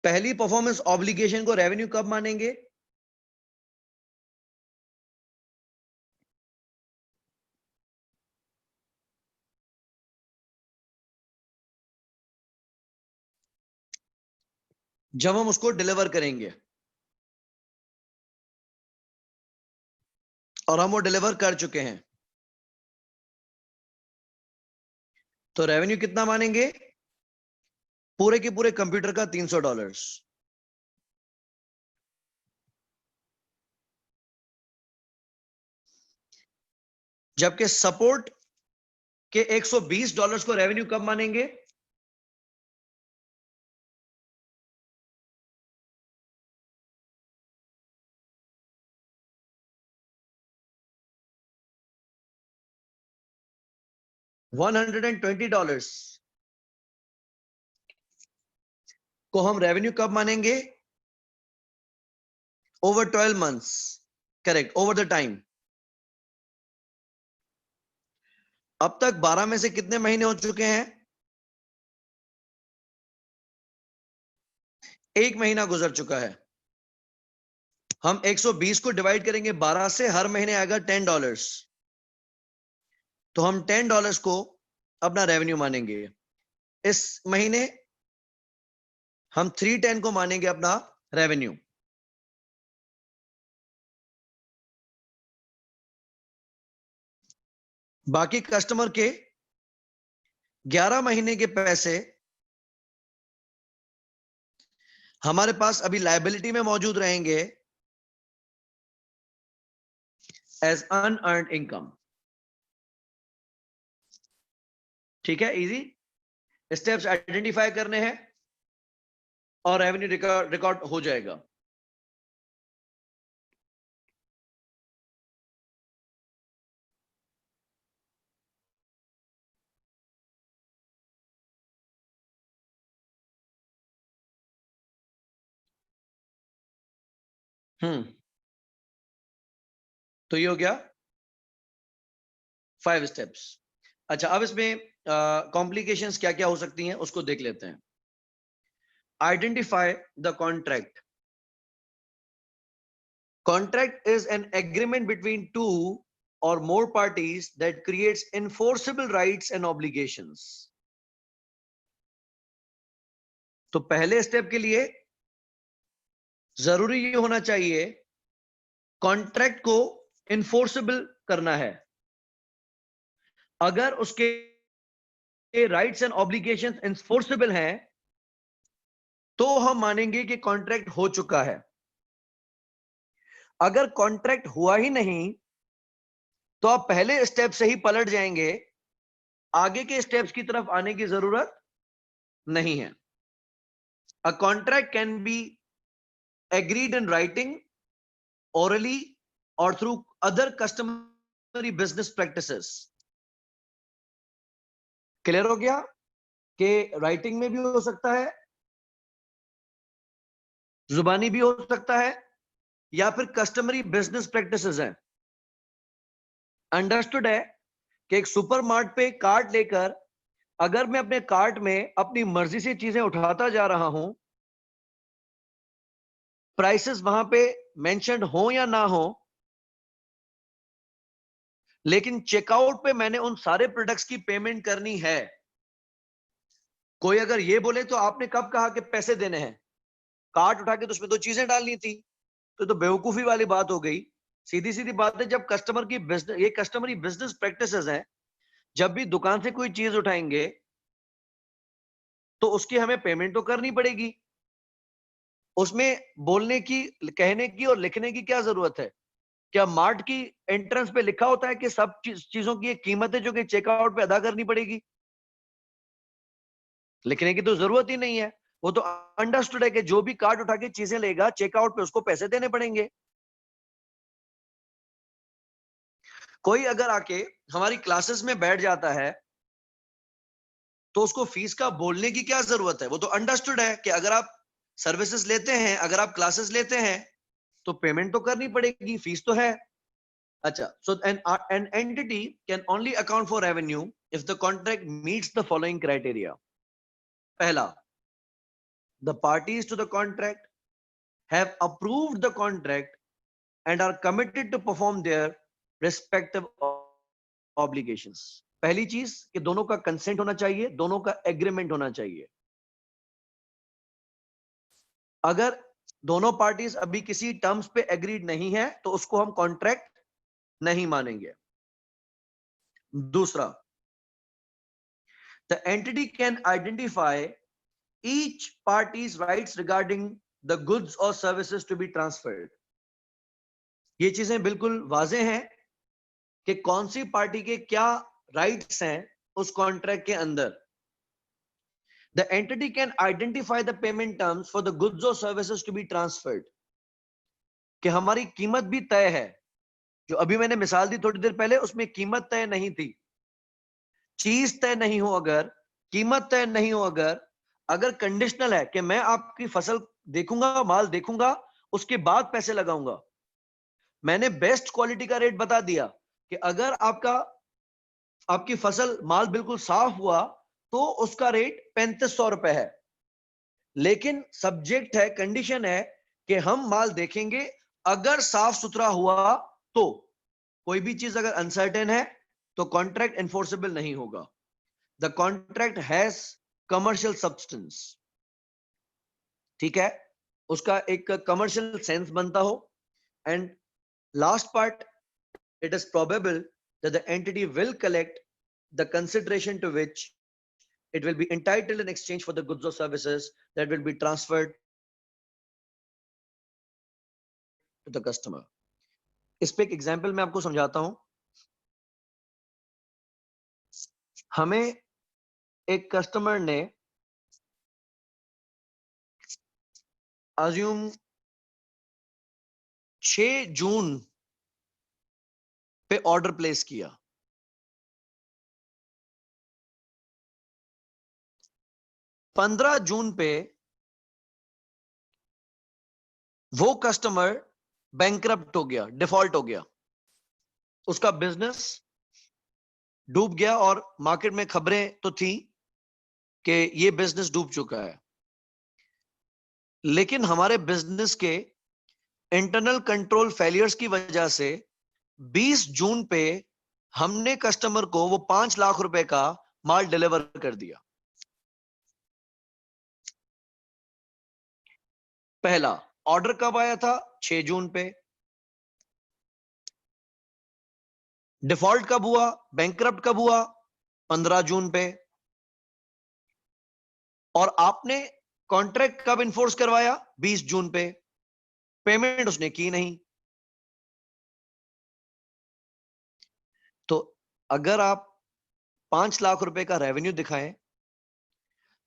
पहली परफॉर्मेंस ऑब्लिगेशन को रेवेन्यू कब मानेंगे? जब हम उसको डिलीवर करेंगे। और हम वो डिलीवर कर चुके हैं, तो रेवेन्यू कितना मानेंगे? पूरे के पूरे कंप्यूटर का $300। जबकि सपोर्ट के $120 को रेवेन्यू कब मानेंगे? $120 को हम रेवेन्यू कब मानेंगे? Over 12 months. Correct, over the time. अब तक 12 में से कितने महीने हो चुके हैं? 1 महीना गुजर चुका है। हम 120 को डिवाइड करेंगे 12 से, हर महीने आएगा $10। तो हम $10 को अपना रेवेन्यू मानेंगे। इस महीने हम 310 को मानेंगे अपना रेवेन्यू। बाकी कस्टमर के 11 महीने के पैसे हमारे पास अभी लायबिलिटी में मौजूद रहेंगे एज अनअर्न्ड इनकम। ठीक है, इजी स्टेप्स आइडेंटिफाई करने हैं और रेवेन्यू रिकॉर्ड हो जाएगा। तो ये हो गया 5 स्टेप्स। अच्छा, अब इसमें कॉम्प्लिकेशंस क्या क्या हो सकती हैं उसको देख लेते हैं। Identify the contract. Contract is an agreement between two or more parties that creates enforceable rights and obligations. तो पहले स्टेप के लिए जरूरी ये होना चाहिए कॉन्ट्रैक्ट को इन्फोर्सेबल करना है। अगर उसके राइट्स एंड ऑब्लिगेशंस इन्फोर्सेबल हैं तो हम मानेंगे कि कॉन्ट्रैक्ट हो चुका है। अगर कॉन्ट्रैक्ट हुआ ही नहीं तो आप पहले स्टेप से ही पलट जाएंगे, आगे के स्टेप्स की तरफ आने की जरूरत नहीं है। A contract can be agreed in writing, orally, or through other customary business practices. Clear हो गया कि राइटिंग में भी हो सकता है, जुबानी भी हो सकता है, या फिर कस्टमरी बिजनेस प्रैक्टिसेस हैं। अंडरस्टूड है कि एक सुपरमार्ट पे कार्ट लेकर अगर मैं अपने कार्ट में अपनी मर्जी से चीजें उठाता जा रहा हूं, प्राइसेस वहां पे मेंशन्ड हो या ना हो, लेकिन चेकआउट पे मैंने उन सारे प्रोडक्ट्स की पेमेंट करनी है। कोई अगर ये बोले तो आपने कब कहा कि पैसे देने हैं, कार्ट उठा के तो उसमें 2 चीजें डालनी थी, तो बेवकूफी वाली बात हो गई। सीधी सीधी बात है, जब कस्टमर की बिजनेस, ये कस्टमरी बिजनेस प्रैक्टिसेस हैं, जब भी दुकान से कोई चीज उठाएंगे तो उसकी हमें पेमेंट तो करनी पड़ेगी। उसमें बोलने की, कहने की और लिखने की क्या जरूरत है? क्या मार्ट की एंट्रेंस पे लिखा होता है कि सब चीजों की एक कीमत है जो कि चेकआउट पे अदा करनी पड़ेगी? लिखने की तो जरूरत ही नहीं है। वो तो अंडरस्टूड है कि जो भी कार्ड उठा के चीजें लेगा चेकआउट पे उसको पैसे देने पड़ेंगे। कोई अगर आके हमारी क्लासेस में बैठ जाता है तो उसको फीस का बोलने की क्या जरूरत है? वो तो अंडरस्टूड है कि अगर आप सर्विसेज लेते हैं, अगर आप क्लासेस लेते हैं तो पेमेंट तो करनी पड़ेगी, फीस तो है। अच्छा, so an entity can only account for revenue if the contract meets the following criteria. पहला, the parties to the contract have approved the contract and are committed to perform their respective obligations. पहली चीज कि दोनों का consent होना चाहिए, दोनों का एग्रीमेंट होना चाहिए। अगर दोनों पार्टीज अभी किसी टर्म्स पे एग्रीड नहीं है तो उसको हम कॉन्ट्रैक्ट नहीं मानेंगे। दूसरा, the entity can identify each party's rights regarding the goods or services to be transferred. ये चीजें बिल्कुल वाजे हैं कि कौन सी पार्टी के क्या राइट्स हैं उस कॉन्ट्रैक्ट के अंदर। The entity can identify the payment terms for the goods or services to be transferred. कि हमारी कीमत भी तय है। जो अभी मैंने मिसाल दी थोड़ी देर पहले, उसमें कीमत तय नहीं थी। चीज तय नहीं हो, अगर कीमत तय नहीं हो, अगर कंडीशनल है कि मैं आपकी फसल देखूंगा, माल देखूंगा, उसके बाद पैसे लगाऊंगा। मैंने बेस्ट क्वालिटी का रेट बता दिया कि अगर आपकी फसल माल बिल्कुल साफ हुआ तो उसका रेट 3500 रुपए है। लेकिन सब्जेक्ट है, कंडीशन है कि हम माल देखेंगे, अगर साफ सुथरा हुआ तो। कोई भी चीज अगर अनसर्टेन है तो कॉन्ट्रैक्ट एनफोर्सेबल नहीं होगा। The contract has commercial substance. ठीक है, उसका एक कमर्शियल सेंस बनता हो। And last part, it is probable that the entity will collect the consideration to which it will be entitled in exchange for the goods or services that will be transferred to the customer. इस पे एक example मैं आपको समझाता हूं। हमें एक customer ने अज्यूम 6 जून पे ऑर्डर प्लेस किया। 15 जून पे वो कस्टमर बैंकरप्ट हो गया, डिफॉल्ट हो गया, उसका बिजनेस डूब गया और मार्केट में खबरें तो थी कि ये बिजनेस डूब चुका है, लेकिन हमारे बिजनेस के इंटरनल कंट्रोल फेलियर्स की वजह से 20 जून पे हमने कस्टमर को वो 5 लाख रुपए का माल डिलीवर कर दिया। पहला ऑर्डर कब आया था? 6 जून पे। डिफॉल्ट कब हुआ, बैंकरप्ट कब हुआ? 15 जून पे। और आपने कॉन्ट्रैक्ट कब इन्फोर्स करवाया? 20 जून पे। पेमेंट उसने की नहीं। तो अगर आप 5 लाख रुपए का रेवेन्यू दिखाएं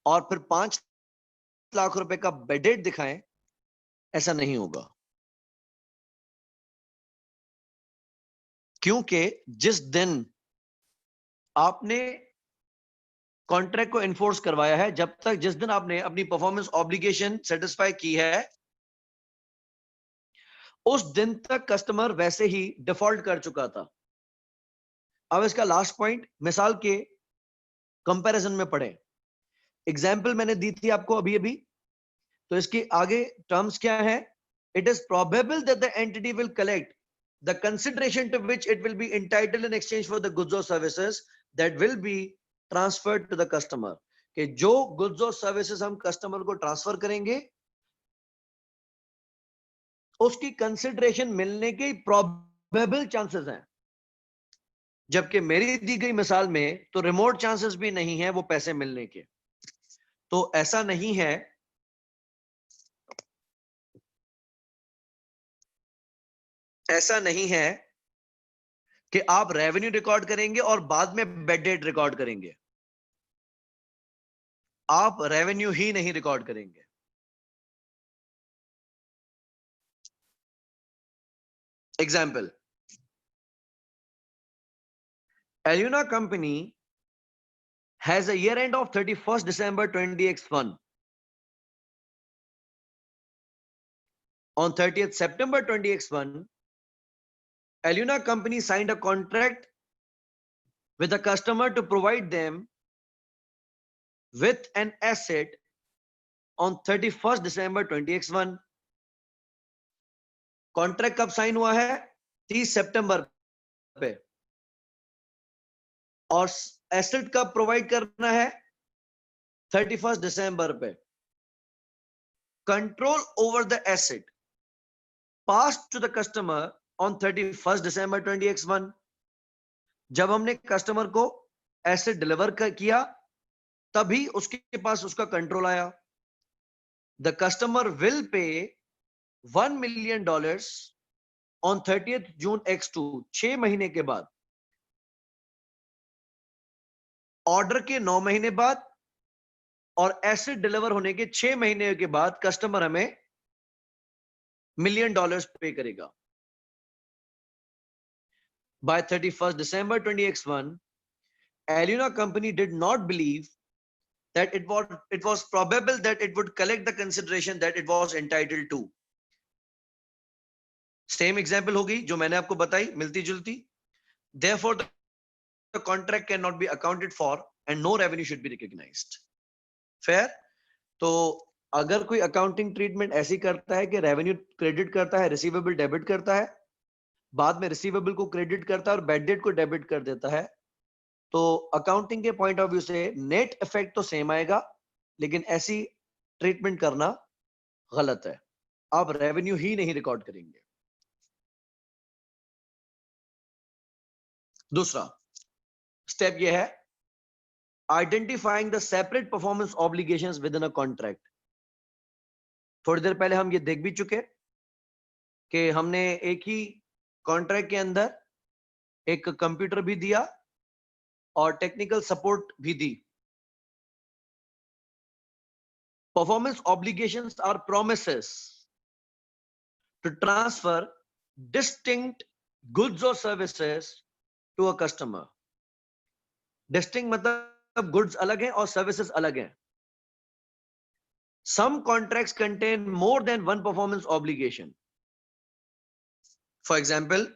और फिर 5 लाख रुपए का बेडेड दिखाएं, ऐसा नहीं होगा, क्योंकि जिस दिन आपने कॉन्ट्रैक्ट को इन्फोर्स करवाया है, जब तक जिस दिन आपने अपनी परफॉर्मेंस ऑब्लिगेशन सेटिस्फाई की है, उस दिन तक कस्टमर वैसे ही डिफॉल्ट कर चुका था। अब इसका लास्ट पॉइंट मिसाल के कंपैरिजन में पढ़े। एग्जाम्पल मैंने दी थी आपको अभी अभी, तो इसके आगे टर्म्स क्या है? It is probable that the entity will collect the consideration to which it will be entitled in exchange for the goods or services that will be transferred to the customer। कि जो goods और services हम customer को transfer करेंगे, उसकी consideration मिलने के probable chances हैं, जबकि मेरी दी गई मिसाल में तो रिमोट चांसेस भी नहीं है वो पैसे मिलने के। तो ऐसा नहीं है, ऐसा नहीं है कि आप रेवेन्यू रिकॉर्ड करेंगे और बाद में बेड डेट रिकॉर्ड करेंगे। आप रेवेन्यू ही नहीं रिकॉर्ड करेंगे। Example, Aluna company has a year end of 31st December 20x1. On 30th September 20x1, Aluna company signed a contract with a customer to provide them with an asset on 31st December 20x1. Contract कब sign हुआ है? 30 सितंबर पे। और asset कब provide करना है? 31st दिसंबर पे। Control over the asset passed to the customer on 31st December 20x1। जब हमने कस्टमर को एसेट डिलीवर किया, तभी उसके पास उसका कंट्रोल आया। The customer will pay $1 million on 30th June X2, 6 महीने के बाद। ऑर्डर के 9 महीने बाद और एसेट डिलीवर होने के 6 महीने के बाद कस्टमर हमें $1 million पे करेगा। By 31st December 20x1, Aluna company did not believe that it was probable that it would collect the consideration that it was entitled to। Same example होगी जो मैंने आपको बताई, मिलती जुलती। Therefore the contract cannot be accounted for and no revenue should be recognized। Fair? तो अगर कोई अकाउंटिंग ट्रीटमेंट ऐसी करता है कि रेवेन्यू क्रेडिट करता है, रिसीवेबल डेबिट करता है, बाद में रिसीवेबल को क्रेडिट करता है और बैड डेट को डेबिट कर देता है, तो अकाउंटिंग के पॉइंट ऑफ व्यू से नेट इफेक्ट तो सेम आएगा, लेकिन ऐसी ट्रीटमेंट करना गलत है। आप रेवेन्यू ही नहीं रिकॉर्ड करेंगे। दूसरा स्टेप यह है, identifying the separate performance obligations with in a contract. थोड़ी देर पहले हम ये देख भी चुके कि हमने एक ही कॉन्ट्रैक्ट के अंदर एक कंप्यूटर भी दिया और टेक्निकल सपोर्ट भी दी। Performance obligations are promises to transfer distinct goods और services to a customer. Distinct मतलब गुड्स अलग हैं और सर्विसेज अलग हैं। Some contracts contain more than one performance obligation। For example,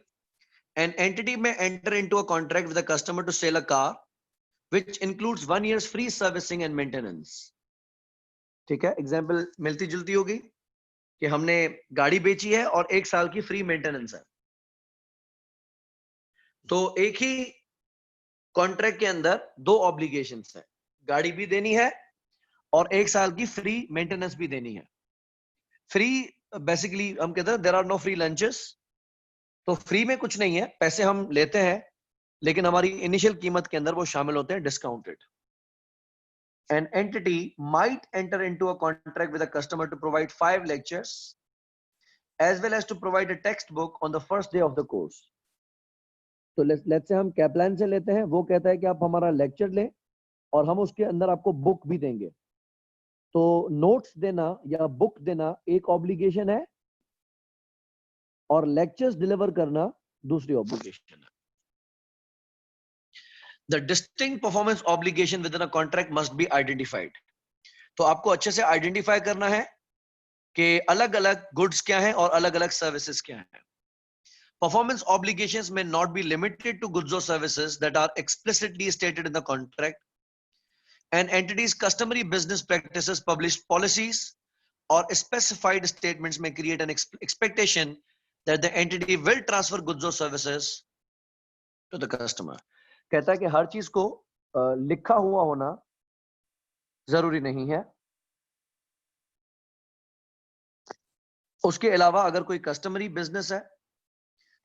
an entity may enter into a contract with a customer to sell a car which includes 1 year's free servicing and maintenance. ठीक है, example मिलती जुलती होगी कि हमने गाड़ी बेची है और 1 साल की फ्री मेंटेनेंस है। तो एक ही कॉन्ट्रैक्ट के अंदर 2 ऑब्लिगेशंस है, गाड़ी भी देनी है और 1 साल की फ्री मेंटेनेंस भी देनी है। फ्री बेसिकली हम कहते हैं there are no free lunches, तो फ्री में कुछ नहीं है, पैसे हम लेते हैं लेकिन हमारी इनिशियल कीमत के अंदर वो शामिल होते हैं discounted. An entity might enter into a contract with a customer to provide 5 lectures as well as to provide a textbook on the first day of the course. तो लेट्स से हम Kaplan से लेते हैं, वो कहता है कि आप हमारा लेक्चर लें और हम उसके अंदर आपको बुक भी देंगे। तो नोट्स देना या बुक देना एक ऑब्लिगेशन है और लेक्चर्स डिलीवर करना दूसरी ऑब्लिगेशन है। The distinct performance obligation within a contract must be identified. तो आपको अच्छे से आइडेंटिफाई करना है कि अलग-अलग गुड्स क्या हैं और अलग-अलग सर्विसेज क्या हैं। Performance obligations may not be limited to goods or services that are explicitly stated in the contract. An entity's customary business practices, published policies, or specified statements may create an expectation that the entity will transfer goods or services to the customer. कहता है कि हर चीज को लिखा हुआ होना जरूरी नहीं है। उसके अलावा अगर कोई कस्टमरी बिजनेस है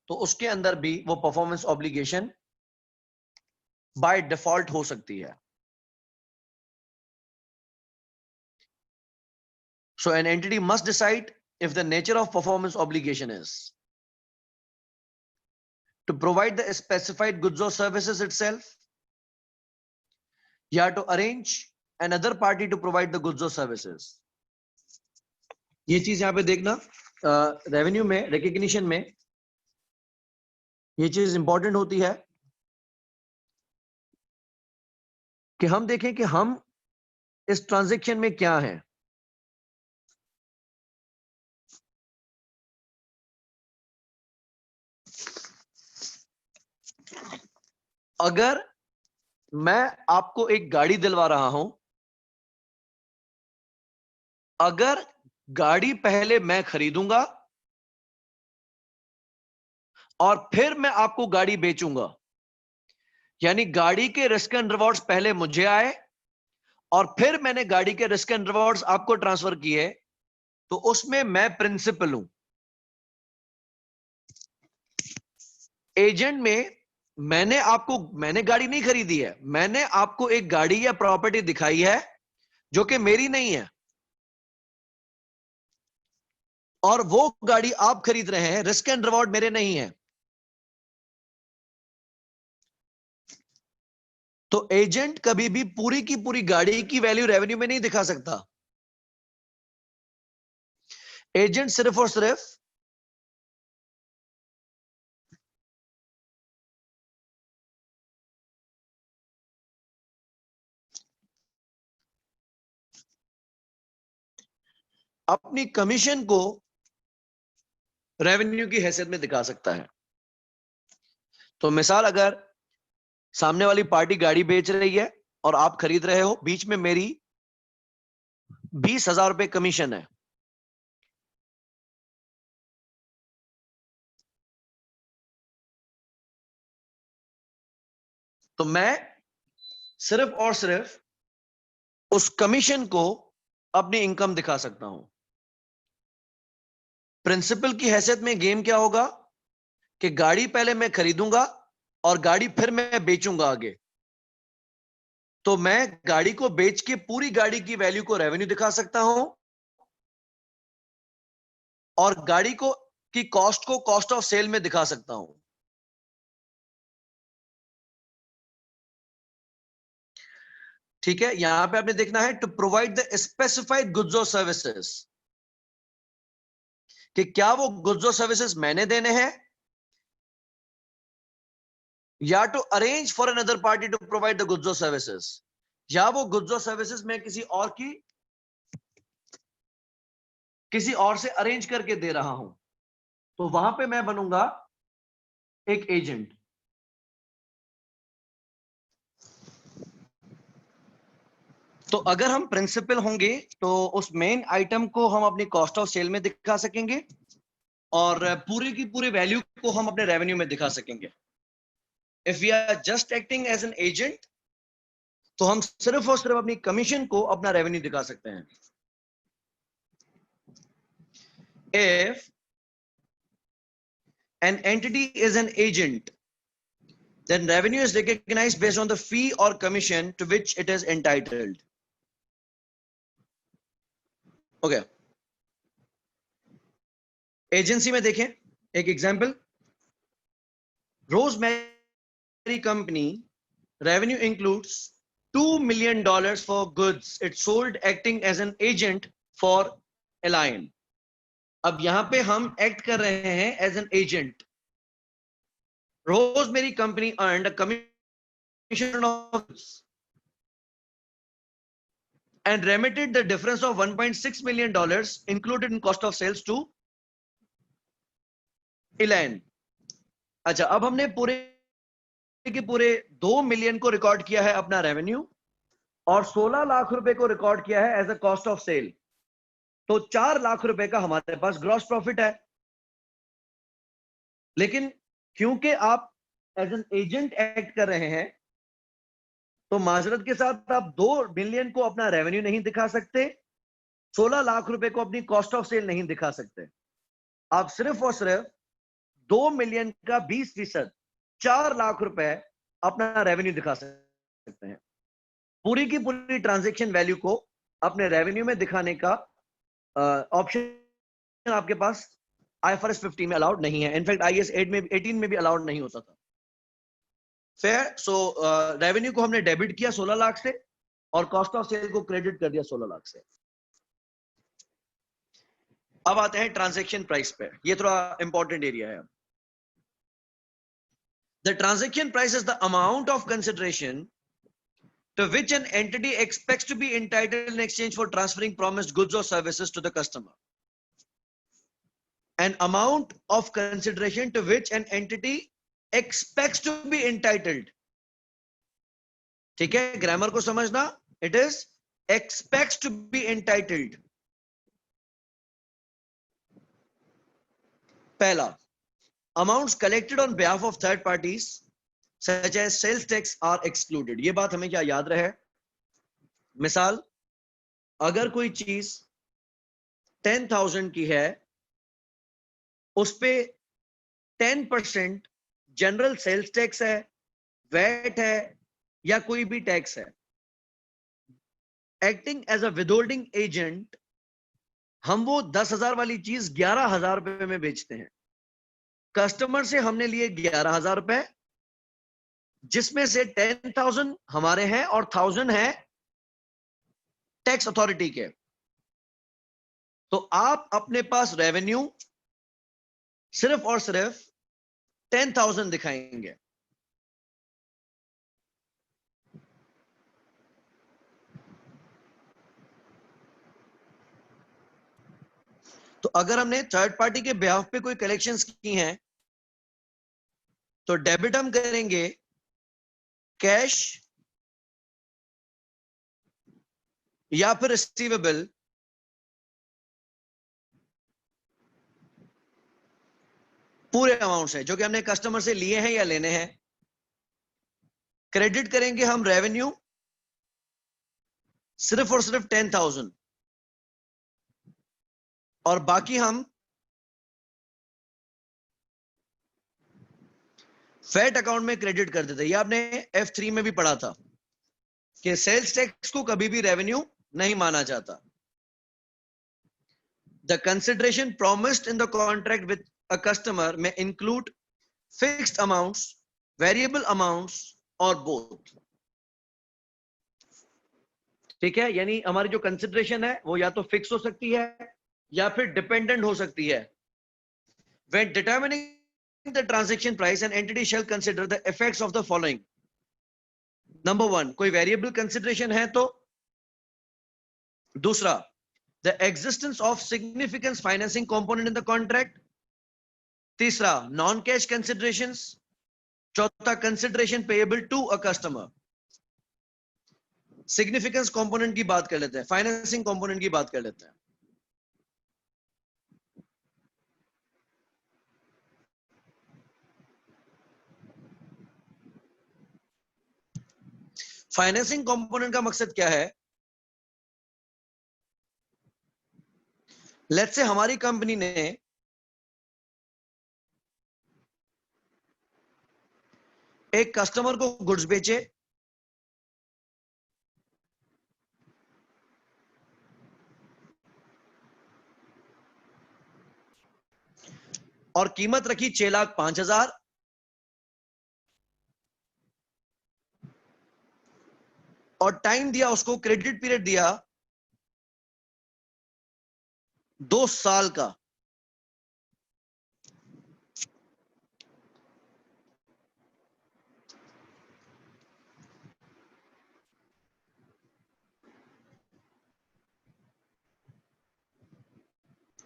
तो उसके अंदर भी वो परफॉर्मेंस ऑब्लिगेशन बाय डिफॉल्ट हो सकती है। So an entity must decide if the nature of performance obligation is to provide the specified goods or services itself, या to arrange another party to provide the goods or services. ये चीज यहां पे देखना, revenue में, recognition में ये चीज इंपॉर्टेंट होती है कि हम देखें कि हम इस ट्रांजैक्शन में क्या है। अगर मैं आपको एक गाड़ी दिलवा रहा हूं, अगर गाड़ी पहले मैं खरीदूंगा और फिर मैं आपको गाड़ी बेचूंगा, यानी गाड़ी के रिस्क एंड रिवॉर्ड्स पहले मुझे आए और फिर मैंने गाड़ी के रिस्क एंड रिवॉर्ड्स आपको ट्रांसफर किए, तो उसमें मैं प्रिंसिपल हूं। एजेंट में मैंने गाड़ी नहीं खरीदी है, मैंने आपको एक गाड़ी या प्रॉपर्टी दिखाई है जो कि मेरी नहीं है और वो गाड़ी आप खरीद रहे हैं, रिस्क एंड रिवॉर्ड मेरे नहीं है। तो एजेंट कभी भी पूरी की पूरी गाड़ी की वैल्यू रेवेन्यू में नहीं दिखा सकता। एजेंट सिर्फ और सिर्फ अपनी कमीशन को रेवेन्यू की हैसियत में दिखा सकता है। तो मिसाल, अगर सामने वाली पार्टी गाड़ी बेच रही है और आप खरीद रहे हो, बीच में मेरी 20,000 रुपए कमीशन है, तो मैं सिर्फ और सिर्फ उस कमीशन को अपनी इनकम दिखा सकता हूं। प्रिंसिपल की हैसियत में गेम क्या होगा कि गाड़ी पहले मैं खरीदूंगा और गाड़ी फिर मैं बेचूंगा आगे। तो मैं गाड़ी को बेच के पूरी गाड़ी की वैल्यू को रेवेन्यू दिखा सकता हूं और गाड़ी को की कॉस्ट को कॉस्ट ऑफ सेल में दिखा सकता हूं। ठीक है, यहां पे आपने देखना है to provide the specified goods और सर्विसेज, कि क्या वो गुड्स और सर्विसेज मैंने देने हैं या to arrange for another party to provide the goods और सर्विसेज, या वो गुड्स और सर्विसेज मैं किसी और से अरेंज करके दे रहा हूं। तो वहां पे मैं बनूंगा एक एजेंट। तो अगर हम प्रिंसिपल होंगे तो उस मेन आइटम को हम अपनी कॉस्ट ऑफ सेल में दिखा सकेंगे और पूरी की पूरी वैल्यू को हम अपने रेवेन्यू में दिखा सकेंगे। If we are just acting as an agent तो हम सिर्फ और सिर्फ अपनी कमीशन को अपना रेवेन्यू दिखा सकते हैं। If an entity is an agent, then revenue is recognized based on the fee or commission to which it is entitled. Okay. Agency में देखें एक example, rosemary company revenue includes $2 million for goods it sold acting as an agent for Align. अब यहां पे हम act कर रहे हैं as an agent. Rosemary company earned a commission of and remitted the difference of $1.6 million included in cost of sales to Align. अच्छा, अब हमने पूरे के पूरे 2 मिलियन को रिकॉर्ड किया है अपना रेवेन्यू और 16 लाख रुपए को रिकॉर्ड किया है as a cost of sale. तो 4 लाख रुपए का हमारे पास ग्रॉस प्रॉफिट है। लेकिन क्योंकि आप एज एन एजेंट एक्ट कर रहे हैं तो माजरत के साथ आप 2 मिलियन को अपना रेवेन्यू नहीं दिखा सकते, 16 लाख रुपए को अपनी कॉस्ट ऑफ सेल नहीं दिखा सकते। आप सिर्फ और सिर्फ 2 मिलियन का 20%, 4 लाख रुपए अपना रेवेन्यू दिखा सकते हैं। पूरी की पूरी ट्रांजैक्शन वैल्यू को अपने रेवेन्यू में दिखाने का ऑप्शन आपके पास IFRS 15 में अलाउड नहीं है। इनफैक्ट IAS 18 में भी अलाउड नहीं होता था। फेयर। सो रेवेन्यू को हमने डेबिट किया 16 लाख से और कॉस्ट ऑफ सेल को क्रेडिट कर दिया 16 लाख से। अब आते हैं ट्रांजैक्शन प्राइस पे, ये थोड़ा इंपॉर्टेंट एरिया है। The transaction price is the amount of consideration to which an entity expects to be entitled in exchange for transferring promised goods or services to the customer. An amount of consideration to which an entity expects to be entitled. ठीक है, grammar को समझना। It is expects to be entitled. पहला, amounts collected on behalf of third parties such as sales tax are excluded. ये बात हमें क्या याद रहे? मिसाल, अगर कोई चीज 10,000 की है, उस पे 10% जनरल सेल्स टैक्स है, वैट है या कोई भी टैक्स है। Acting as a withholding agent हम वो 10,000 वाली चीज 11,000 रुपए में बेचते हैं। कस्टमर से हमने लिए 11,000 रुपए, जिसमें से 10,000 हमारे हैं और 1,000 है टैक्स अथॉरिटी के। तो आप अपने पास रेवेन्यू सिर्फ और सिर्फ 10,000 दिखाएंगे। तो अगर हमने थर्ड पार्टी के बिहाफ पे कोई कलेक्शंस की हैं तो डेबिट हम करेंगे कैश या फिर रिसीवेबल पूरे अमाउंट से जो कि हमने कस्टमर से लिए हैं या लेने हैं। क्रेडिट करेंगे हम रेवेन्यू सिर्फ और सिर्फ 10,000 और बाकी हम फैट अकाउंट में क्रेडिट कर देते। ये आपने F3 में भी पढ़ा था कि सेल्स टैक्स को कभी भी रेवेन्यू नहीं माना जाता। The consideration promised in the contract with a customer may include fixed amounts, variable amounts or both. ठीक है, यानी हमारी जो कंसिडरेशन है वो या तो फिक्स हो सकती है या फिर डिपेंडेंट हो सकती है। When determining the transaction price, an entity shall consider the effects of the following. Number 1, कोई वेरिएबल कंसिडरेशन है तो। दूसरा, the existence of significant financing component in the contract. तीसरा नॉन कैश कंसिडरेशंस, चौथा consideration payable to a customer. Significance component की बात कर लेते हैं, फाइनेंसिंग कंपोनेंट की बात कर लेते हैं। फाइनेंसिंग कंपोनेंट का मकसद क्या है? लेट्स से हमारी कंपनी ने एक कस्टमर को गुड्स बेचे, और कीमत रखी 6,05,000, और टाइम दिया उसको, क्रेडिट पीरियड दिया 2 साल का।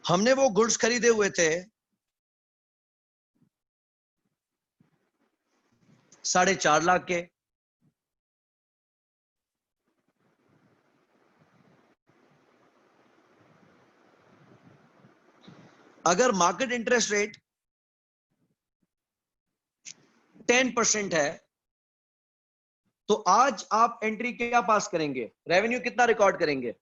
हमने वो गुड्स खरीदे हुए थे 4.5 लाख के। अगर मार्केट इंटरेस्ट रेट 10% है, तो आज आप एंट्री क्या पास करेंगे? रेवेन्यू कितना रिकॉर्ड करेंगे?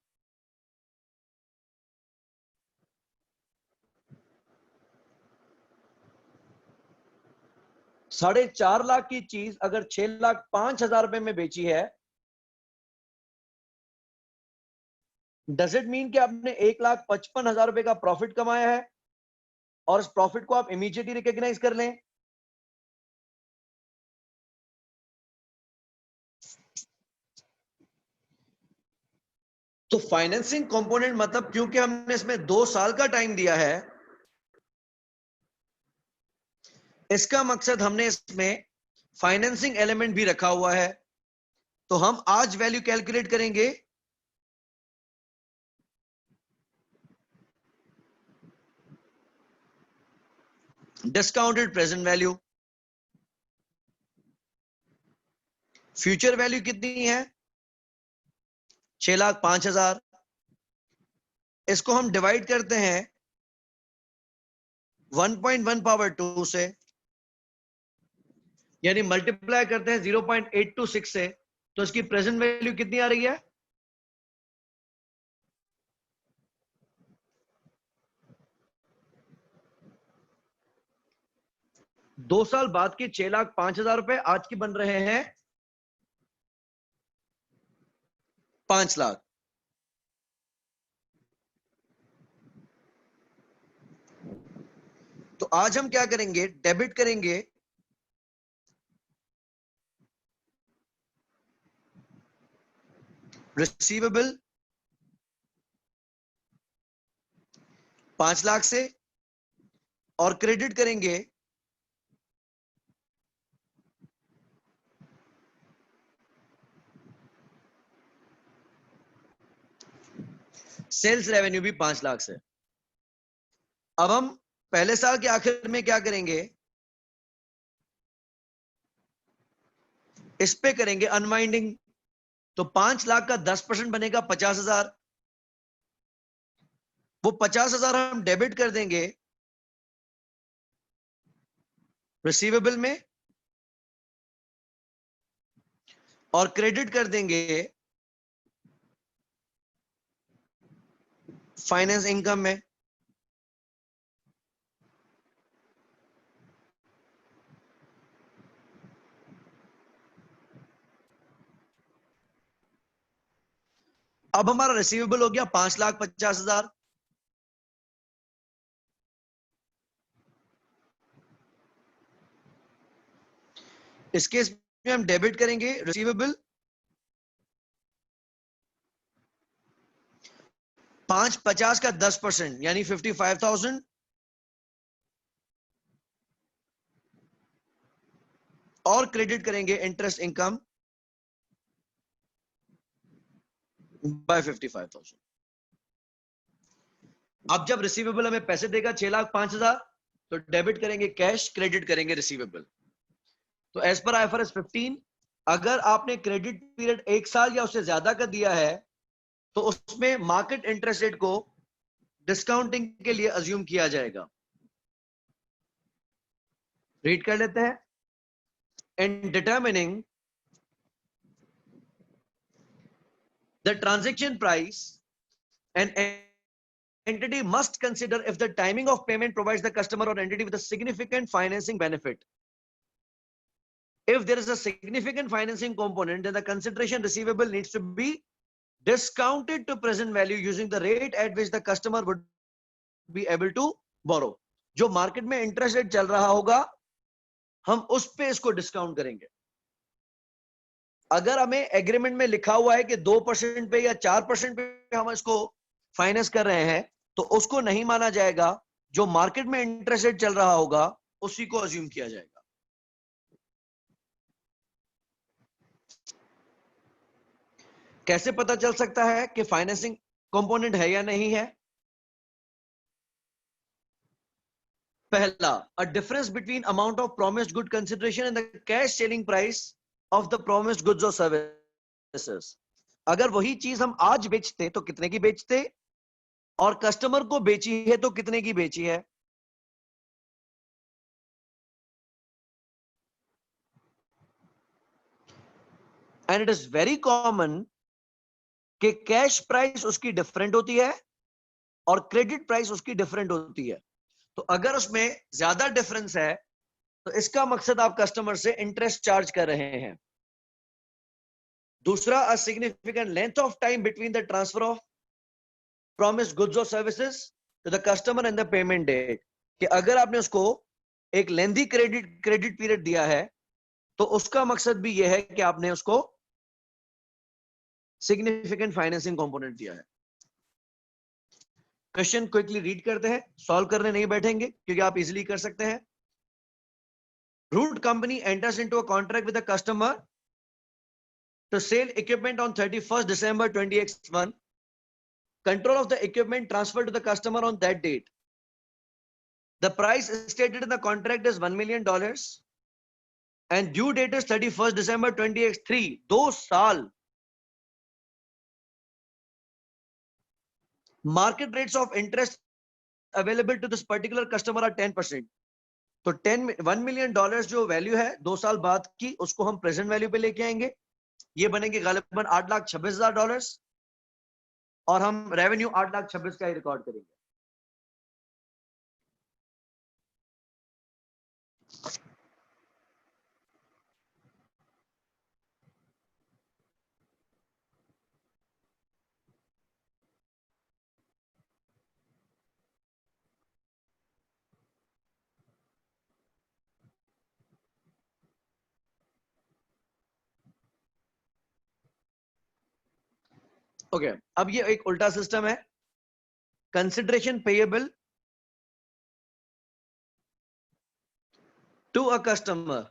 ₹4.5 लाख की चीज अगर 6,05,000 रुपए में बेची है, डज इट मीन कि आपने 1,55,000 रुपए का प्रॉफिट कमाया है और इस प्रॉफिट को आप इमीडिएटली रिकॉग्नाइज कर लें? तो फाइनेंसिंग कंपोनेंट मतलब, क्योंकि हमने इसमें 2 साल का टाइम दिया है, इसका मकसद हमने इसमें फाइनेंसिंग एलिमेंट भी रखा हुआ है। तो हम आज वैल्यू कैलकुलेट करेंगे discounted present value. Future value कितनी है? 6,05,000। इसको हम डिवाइड करते हैं 1.1 पावर 2 से, यानी मल्टीप्लाई करते हैं 0.826 से, तो इसकी प्रेजेंट वैल्यू कितनी आ रही है? दो साल बाद के 6,05,000 रुपए आज की बन रहे हैं 5 लाख। तो आज हम क्या करेंगे? डेबिट करेंगे रिसीवेबल 5 लाख से, और क्रेडिट करेंगे सेल्स रेवेन्यू भी 5 लाख से। अब हम पहले साल के आखिर में क्या करेंगे? इस पे करेंगे अनवाइंडिंग। तो 5 लाख का 10% बनेगा 50,000। वो 50,000 हम डेबिट कर देंगे रिसीवेबल में, और क्रेडिट कर देंगे फाइनेंस इनकम में। अब हमारा रिसीवेबल हो गया 5,50,000। इस केस में हम डेबिट करेंगे रिसीवेबल 550 का 10%, यानी 55,000, और क्रेडिट करेंगे इंटरेस्ट इनकम बाय 55,000। अब जब रिसीवेबल हमें पैसे देगा 6,05,000, तो डेबिट करेंगे कैश, क्रेडिट करेंगे रिसीवेबल। तो एज पर IFRS 15 अगर आपने क्रेडिट पीरियड 1 साल या उससे ज्यादा का दिया है तो उसमें मार्केट इंटरेस्ट रेट को डिस्काउंटिंग के लिए अज्यूम किया जाएगा। रीड कर लेते हैं। In determining the transaction price and entity must consider if the timing of payment provides the customer or entity with a significant financing benefit. If there is a significant financing component, then the consideration receivable needs to be discounted to present value using the rate at which the customer would be able to borrow. जो market में interest rate चल रहा होगा हम उस पे इसको discount करेंगे। अगर हमें एग्रीमेंट में लिखा हुआ है कि 2% पे या 4% पे हम इसको फाइनेंस कर रहे हैं तो उसको नहीं माना जाएगा। जो मार्केट में इंटरेस्ट रेट चल रहा होगा उसी को अज्यूम किया जाएगा। कैसे पता चल सकता है कि फाइनेंसिंग कंपोनेंट है या नहीं है? पहला, a difference between amount of promised good consideration and the cash selling price of the promised goods और सर्विसेज। अगर वही चीज हम आज बेचते तो कितने की बेचते और कस्टमर को बेची है तो कितने की बेची है। And it is very common कि कैश प्राइस उसकी डिफरेंट होती है और क्रेडिट प्राइस उसकी डिफरेंट होती है। तो अगर उसमें ज्यादा डिफरेंस है तो इसका मकसद आप कस्टमर से इंटरेस्ट चार्ज कर रहे हैं। दूसरा, a significant length of time between the transfer of promised goods और services to the customer and the payment date, कि अगर आपने उसको एक लेंथी क्रेडिट पीरियड दिया है तो उसका मकसद भी यह है कि आपने उसको सिग्निफिकेंट फाइनेंसिंग कंपोनेंट दिया है। क्वेश्चन क्विकली रीड करते हैं, सॉल्व करने नहीं बैठेंगे क्योंकि आप इजीली कर सकते हैं। Root company enters into a contract with the customer to sell equipment on 31st December 2021. Control of the equipment transferred to the customer on that date. The price stated in the contract is $1 million and due date is 31st December 2023. 2 साल। Market rates of interest available to this particular customer are 10%. तो $1 million जो value है 2 साल बाद की उसको हम present value पे लेके आएंगे। ये बनेंगे गालिबन $8,26,000 और हम रेवेन्यू 8,26,000 का ही रिकॉर्ड करेंगे। ओके, अब ये एक उल्टा सिस्टम है। Consideration payable to a customer.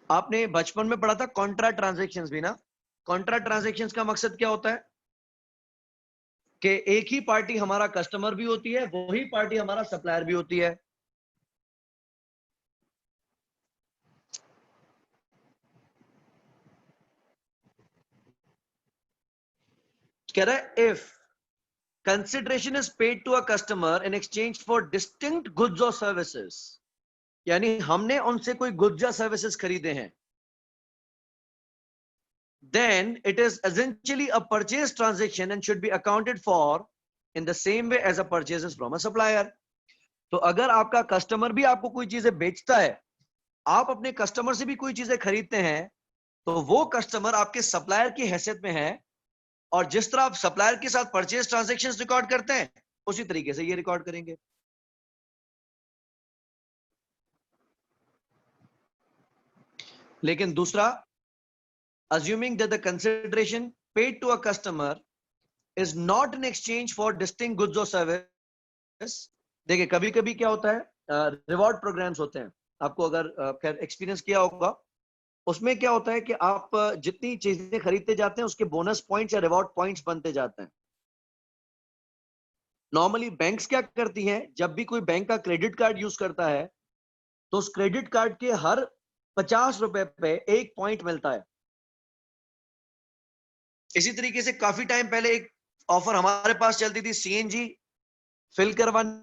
आपने बचपन में पढ़ा था कॉन्ट्रा ट्रांजैक्शंस भी ना। कॉन्ट्रा ट्रांजैक्शंस का मकसद क्या होता है कि एक ही पार्टी हमारा कस्टमर भी होती है, वही पार्टी हमारा सप्लायर भी होती है। कह रहा है if consideration is paid to a customer in exchange for distinct goods और सर्विसेज, यानी हमने उनसे कोई गुड्स या सर्विसेज खरीदे हैं, then it is essentially a purchase transaction and should be accounted for in the same way as a purchases from a supplier. तो अगर आपका कस्टमर भी आपको कोई चीजें बेचता है, आप अपने कस्टमर से भी कोई चीजें खरीदते हैं, तो वो कस्टमर आपके सप्लायर की हैसियत में है और जिस तरह आप सप्लायर के साथ परचेज ट्रांजैक्शंस रिकॉर्ड करते हैं उसी तरीके से ये रिकॉर्ड करेंगे। लेकिन दूसरा, assuming that the consideration paid to a customer is not in exchange for distinct goods or service। देखिए कभी कभी क्या होता है, रिवॉर्ड प्रोग्राम्स होते हैं, आपको अगर खैर एक्सपीरियंस किया होगा, उसमें क्या होता है कि आप जितनी चीजें खरीदते जाते हैं उसके बोनस पॉइंट्स या रिवॉर्ड पॉइंट्स बनते जाते हैं। नॉर्मली बैंक्स क्या करती हैं, जब भी कोई बैंक का क्रेडिट कार्ड यूज करता है तो उस क्रेडिट कार्ड के हर 50 रुपए पे 1 पॉइंट मिलता है। इसी तरीके से काफी टाइम पहले एक ऑफर हमारे पास चलती थी, सीएनजी फिल करवाने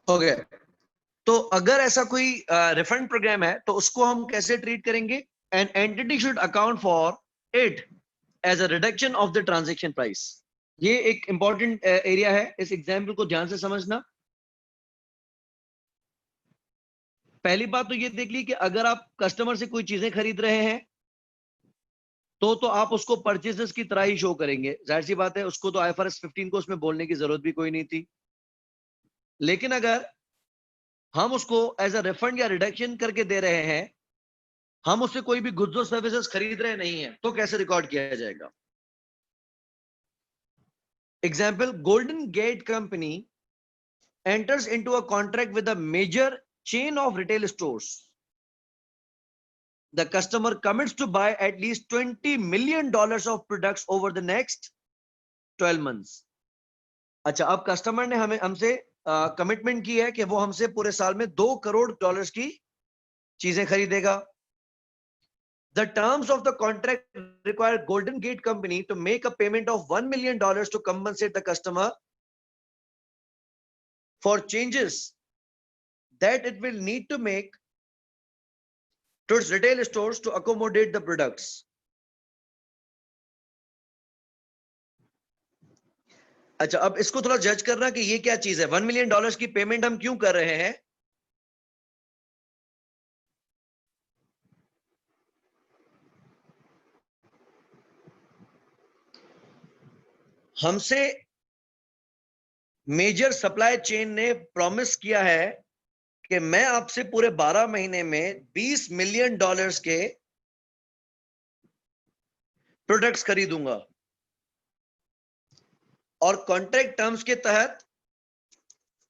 हो गया। तो अगर ऐसा कोई रिफंड प्रोग्राम है तो उसको हम कैसे ट्रीट करेंगे? An entity should account for it as a reduction of the transaction price. ये एक इंपॉर्टेंट एरिया है, इस एग्जाम्पल को ध्यान से समझना। पहली बात तो ये देख ली कि अगर आप कस्टमर से कोई चीजें खरीद रहे हैं तो आप उसको परचेजेस की तरह ही शो करेंगे, जाहिर सी बात है, उसको तो आईएफआरएस 15 को उसमें बोलने की जरूरत भी कोई नहीं थी। लेकिन अगर हम उसको एज अ रिफंड या रिडक्शन करके दे रहे हैं, हम उससे कोई भी गुड्स और सर्विसेज खरीद रहे नहीं है, तो कैसे रिकॉर्ड किया जाएगा? Example, Golden Gate company enters into a contract with a major chain of retail stores. The customer commits to buy at least $20 million of products over the next 12 months. अच्छा, अब कस्टमर ने हमें हमसे commitment की है कि वो हमसे पूरे साल में $2 करोड़ की चीजें खरीदेगा। The terms of the contract require Golden Gate Company to make a payment of $1 million to compensate the customer for changes that it will need to make to its retail stores to accommodate the products. अच्छा, अब इसको थोड़ा जज करना कि ये क्या चीज है। $1 मिलियन की पेमेंट हम क्यों कर रहे हैं? हमसे मेजर सप्लाई चेन ने प्रॉमिस किया है कि मैं आपसे पूरे 12 महीने में $20 मिलियन के प्रोडक्ट्स खरीदूंगा, और कॉन्ट्रैक्ट टर्म्स के तहत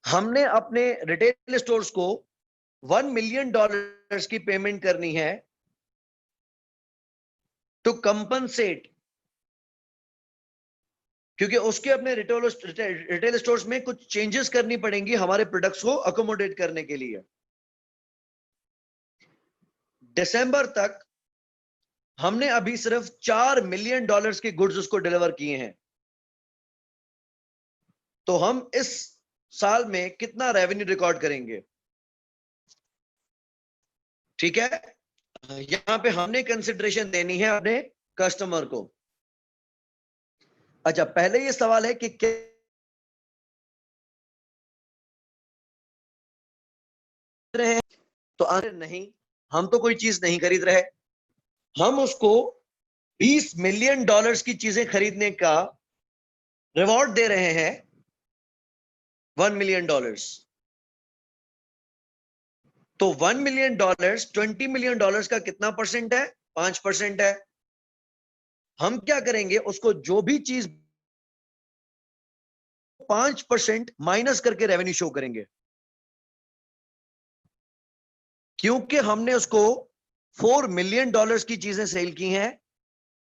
हमने अपने रिटेल स्टोर्स को $1 मिलियन की पेमेंट करनी है टू कंपनसेट, क्योंकि उसके अपने रिटेल स्टोर्स में कुछ चेंजेस करनी पड़ेंगी हमारे प्रोडक्ट्स को अकोमोडेट करने के लिए। दिसंबर तक हमने अभी सिर्फ $4 मिलियन के गुड्स उसको डिलीवर किए हैं, तो हम इस साल में कितना रेवेन्यू रिकॉर्ड करेंगे? ठीक है, यहां पे हमने कंसिडरेशन देनी है अपने कस्टमर को। अच्छा, पहले ये सवाल है कि क्या रहे हैं, तो आगे नहीं, हम तो कोई चीज नहीं खरीद रहे, हम उसको $20 मिलियन की चीजें खरीदने का रिवॉर्ड दे रहे हैं, $1 मिलियन। तो $1 मिलियन $20 मिलियन का कितना परसेंट है? 5% है। हम क्या करेंगे, उसको जो भी चीज 5% माइनस करके रेवेन्यू शो करेंगे, क्योंकि हमने उसको $4 मिलियन की चीजें सेल की हैं,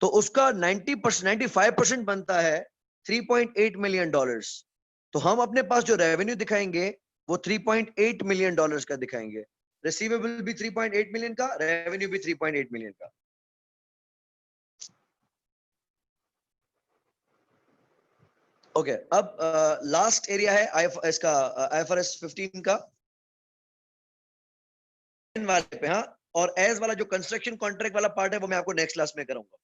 तो उसका 90% 95% बनता है $3.8 मिलियन। तो हम अपने पास जो रेवेन्यू दिखाएंगे वो $3.8 मिलियन का दिखाएंगे। रिसीवेबल भी 3.8 मिलियन का, रेवेन्यू भी 3.8 मिलियन का। ओके, अब लास्ट एरिया है इसका आईएफआरएस 15 का वाले पे। हाँ, और एज वाला जो कंस्ट्रक्शन कॉन्ट्रैक्ट वाला पार्ट है वो मैं आपको नेक्स्ट क्लास में कराऊंगा।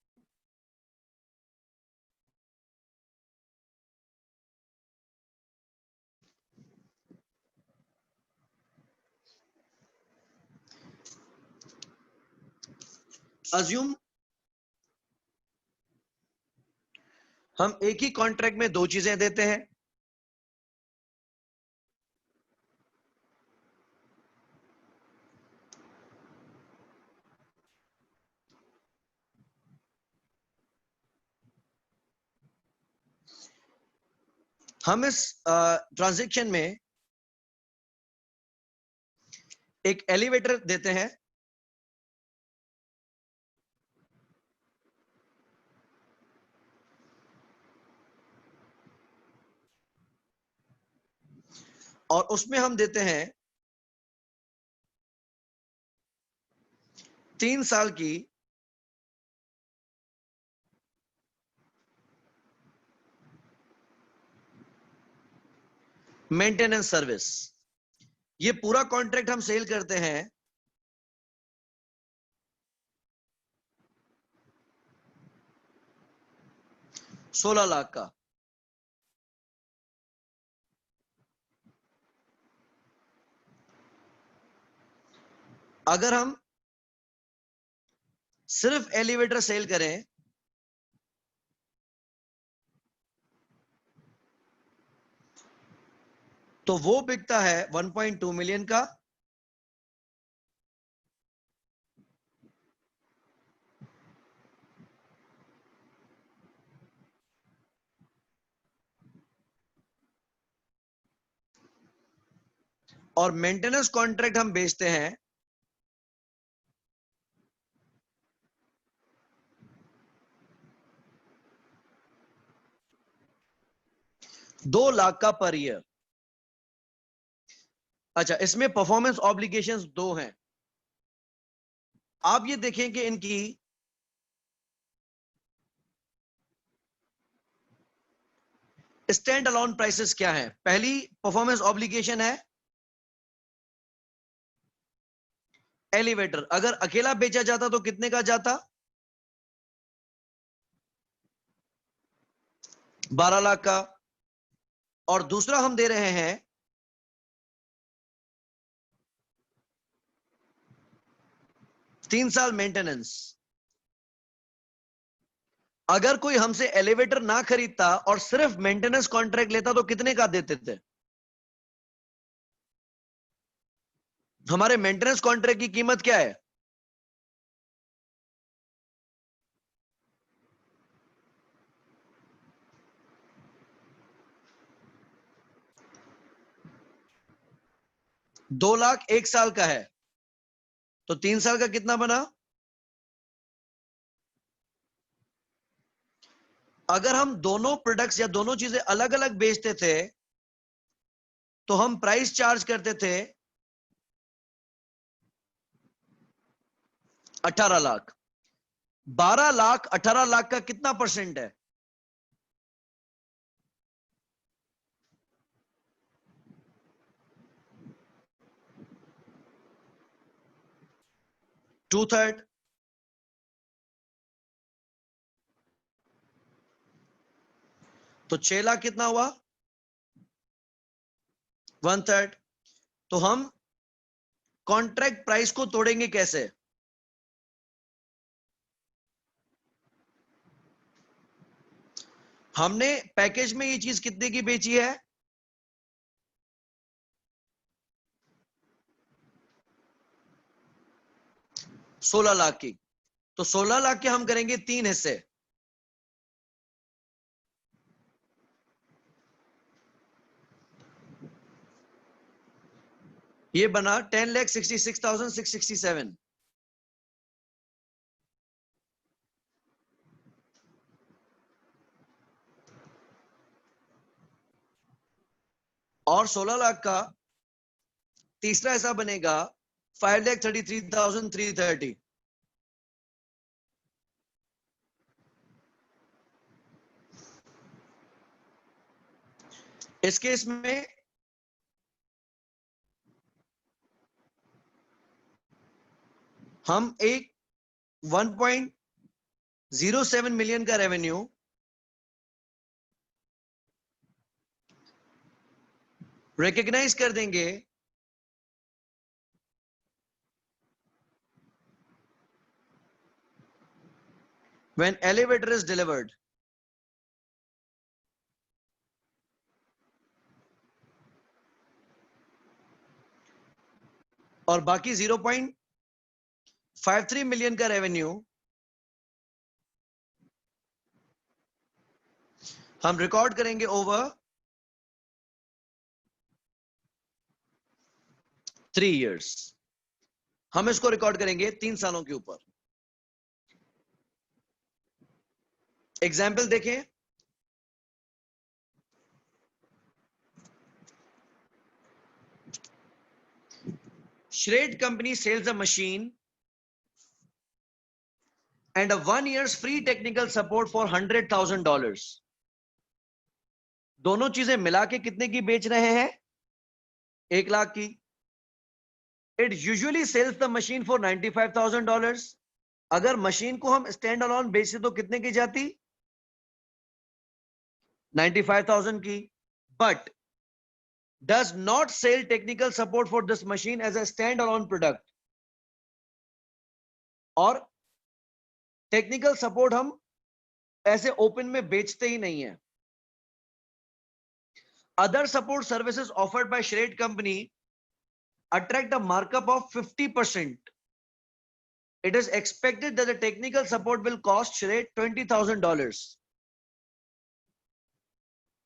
अज्यूम हम एक ही कॉन्ट्रैक्ट में दो चीजें देते हैं, हम इस ट्रांजैक्शन में एक एलिवेटर देते हैं, और उसमें हम देते हैं 3 साल की मेंटेनेंस सर्विस। ये पूरा कॉन्ट्रैक्ट हम सेल करते हैं 16 लाख का। अगर हम सिर्फ एलिवेटर सेल करें तो वो बिकता है 1.2 मिलियन का, और मेंटेनेंस कॉन्ट्रैक्ट हम बेचते हैं 2 लाख का पर ईयर। अच्छा, इसमें परफॉर्मेंस ऑब्लिगेशंस दो हैं। आप ये देखें कि इनकी स्टैंड अलोन प्राइसेस क्या है। पहली परफॉर्मेंस ऑब्लिगेशन है एलिवेटर, अगर अकेला बेचा जाता तो कितने का जाता? 12 लाख का। और दूसरा हम दे रहे हैं 3 साल मेंटेनेंस। अगर कोई हमसे एलिवेटर ना खरीदता और सिर्फ मेंटेनेंस कॉन्ट्रैक्ट लेता तो कितने का देते थे? हमारे मेंटेनेंस कॉन्ट्रैक्ट की कीमत क्या है? दो लाख 1 साल का है, तो 3 साल का कितना बना? अगर हम दोनों प्रोडक्ट्स या दोनों चीजें अलग अलग बेचते थे तो हम प्राइस चार्ज करते थे 18 लाख। 12 लाख 18 लाख का कितना परसेंट है? Two third. तो 6 लाख कितना हुआ? 1/3। तो हम कॉन्ट्रैक्ट प्राइस को तोड़ेंगे कैसे? हमने पैकेज में ये चीज कितने की बेची है? 16 लाख की। तो 16 लाख के हम करेंगे 3 हिस्से। ये बना 10,66,667। और 16 लाख का तीसरा हिस्सा बनेगा 5,33,330। इस केस में हम एक 1.07 मिलियन का रेवेन्यू रिकॉग्नाइज कर देंगे when elevator is delivered, और बाकी 0.53 मिलियन का रेवेन्यू हम रिकॉर्ड करेंगे ओवर 3 years. हम इसको रिकॉर्ड करेंगे 3 सालों के ऊपर. एग्जाम्पल देखें. Schrade company sells a machine and a 1 year's free technical support for $100,000. दोनों चीजें मिला के कितने की बेच रहे हैं? 1 लाख की. It usually sells the machine for $95,000. अगर मशीन को हम स्टैंड अलोन बेचते तो कितने की जाती? 95,000 की. But does not sell technical support for this machine as a stand-alone product. और टेक्निकल सपोर्ट हम ऐसे ओपन में बेचते ही नहीं है. Other support services offered by Schrade company attract a markup of 50%. It is expected that the technical support will cost Schrade $20,000.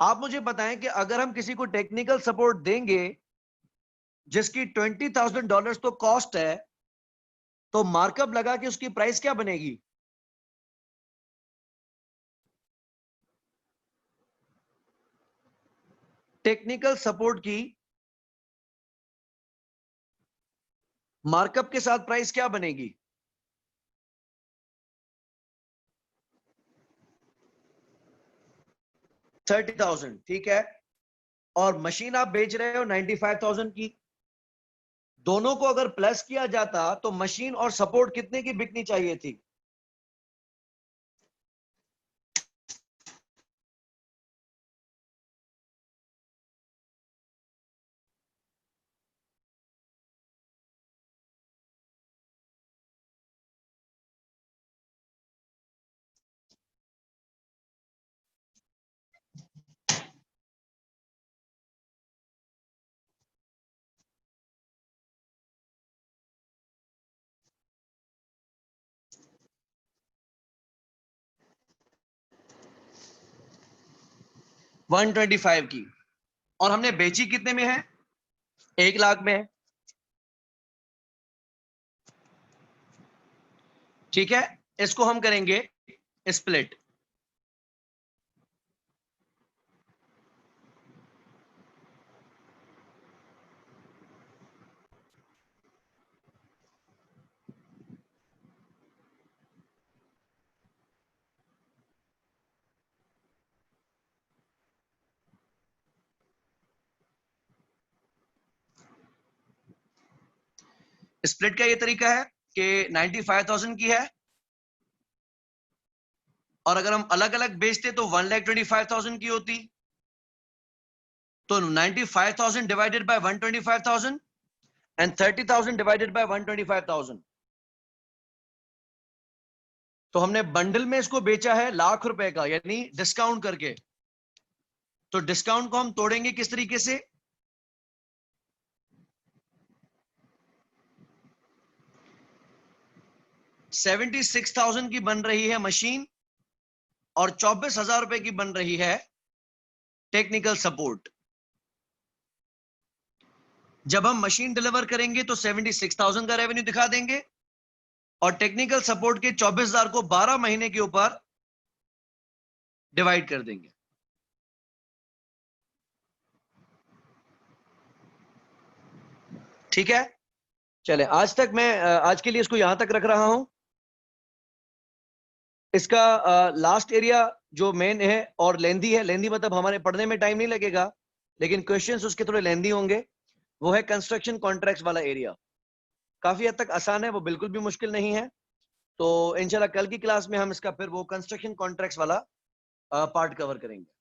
आप मुझे बताएं कि अगर हम किसी को टेक्निकल सपोर्ट देंगे जिसकी $20,000 तो कॉस्ट है, तो मार्कअप लगा कि उसकी प्राइस क्या बनेगी? टेक्निकल सपोर्ट की मार्कअप के साथ प्राइस क्या बनेगी? $30,000. ठीक है. और मशीन आप बेच रहे हो 95,000 की. दोनों को अगर प्लस किया जाता तो मशीन और सपोर्ट कितने की बिकनी चाहिए थी? $125 की. और हमने बेची कितने में है? 1 लाख में है. ठीक है. इसको हम करेंगे स्प्लिट. स्प्लिट का ये तरीका है कि 95,000 की है और अगर हम अलग अलग बेचते तो 1,25,000 की होती. तो 95,000 divided by 125,000 and 30,000 divided by 125,000. तो हमने बंडल में इसको बेचा है लाख रुपए का, यानी डिस्काउंट करके. तो डिस्काउंट को हम तोड़ेंगे किस तरीके से? $76,000 की बन रही है मशीन और 24,000 रुपए की बन रही है टेक्निकल सपोर्ट. जब हम मशीन डिलीवर करेंगे तो 76,000 का रेवेन्यू दिखा देंगे और टेक्निकल सपोर्ट के 24,000 को 12 महीने के ऊपर डिवाइड कर देंगे. ठीक है. चले, आज तक मैं आज के लिए इसको यहां तक रख रहा हूं. इसका लास्ट एरिया जो मेन है और लेंदी है, लेंदी मतलब हमारे पढ़ने में टाइम नहीं लगेगा लेकिन क्वेश्चंस उसके थोड़े लेंदी होंगे, वो है कंस्ट्रक्शन कॉन्ट्रैक्ट्स वाला एरिया. काफी हद तक आसान है, वो बिल्कुल भी मुश्किल नहीं है. तो इंशाल्लाह कल की क्लास में हम इसका फिर वो कंस्ट्रक्शन कॉन्ट्रैक्ट्स वाला पार्ट कवर करेंगे.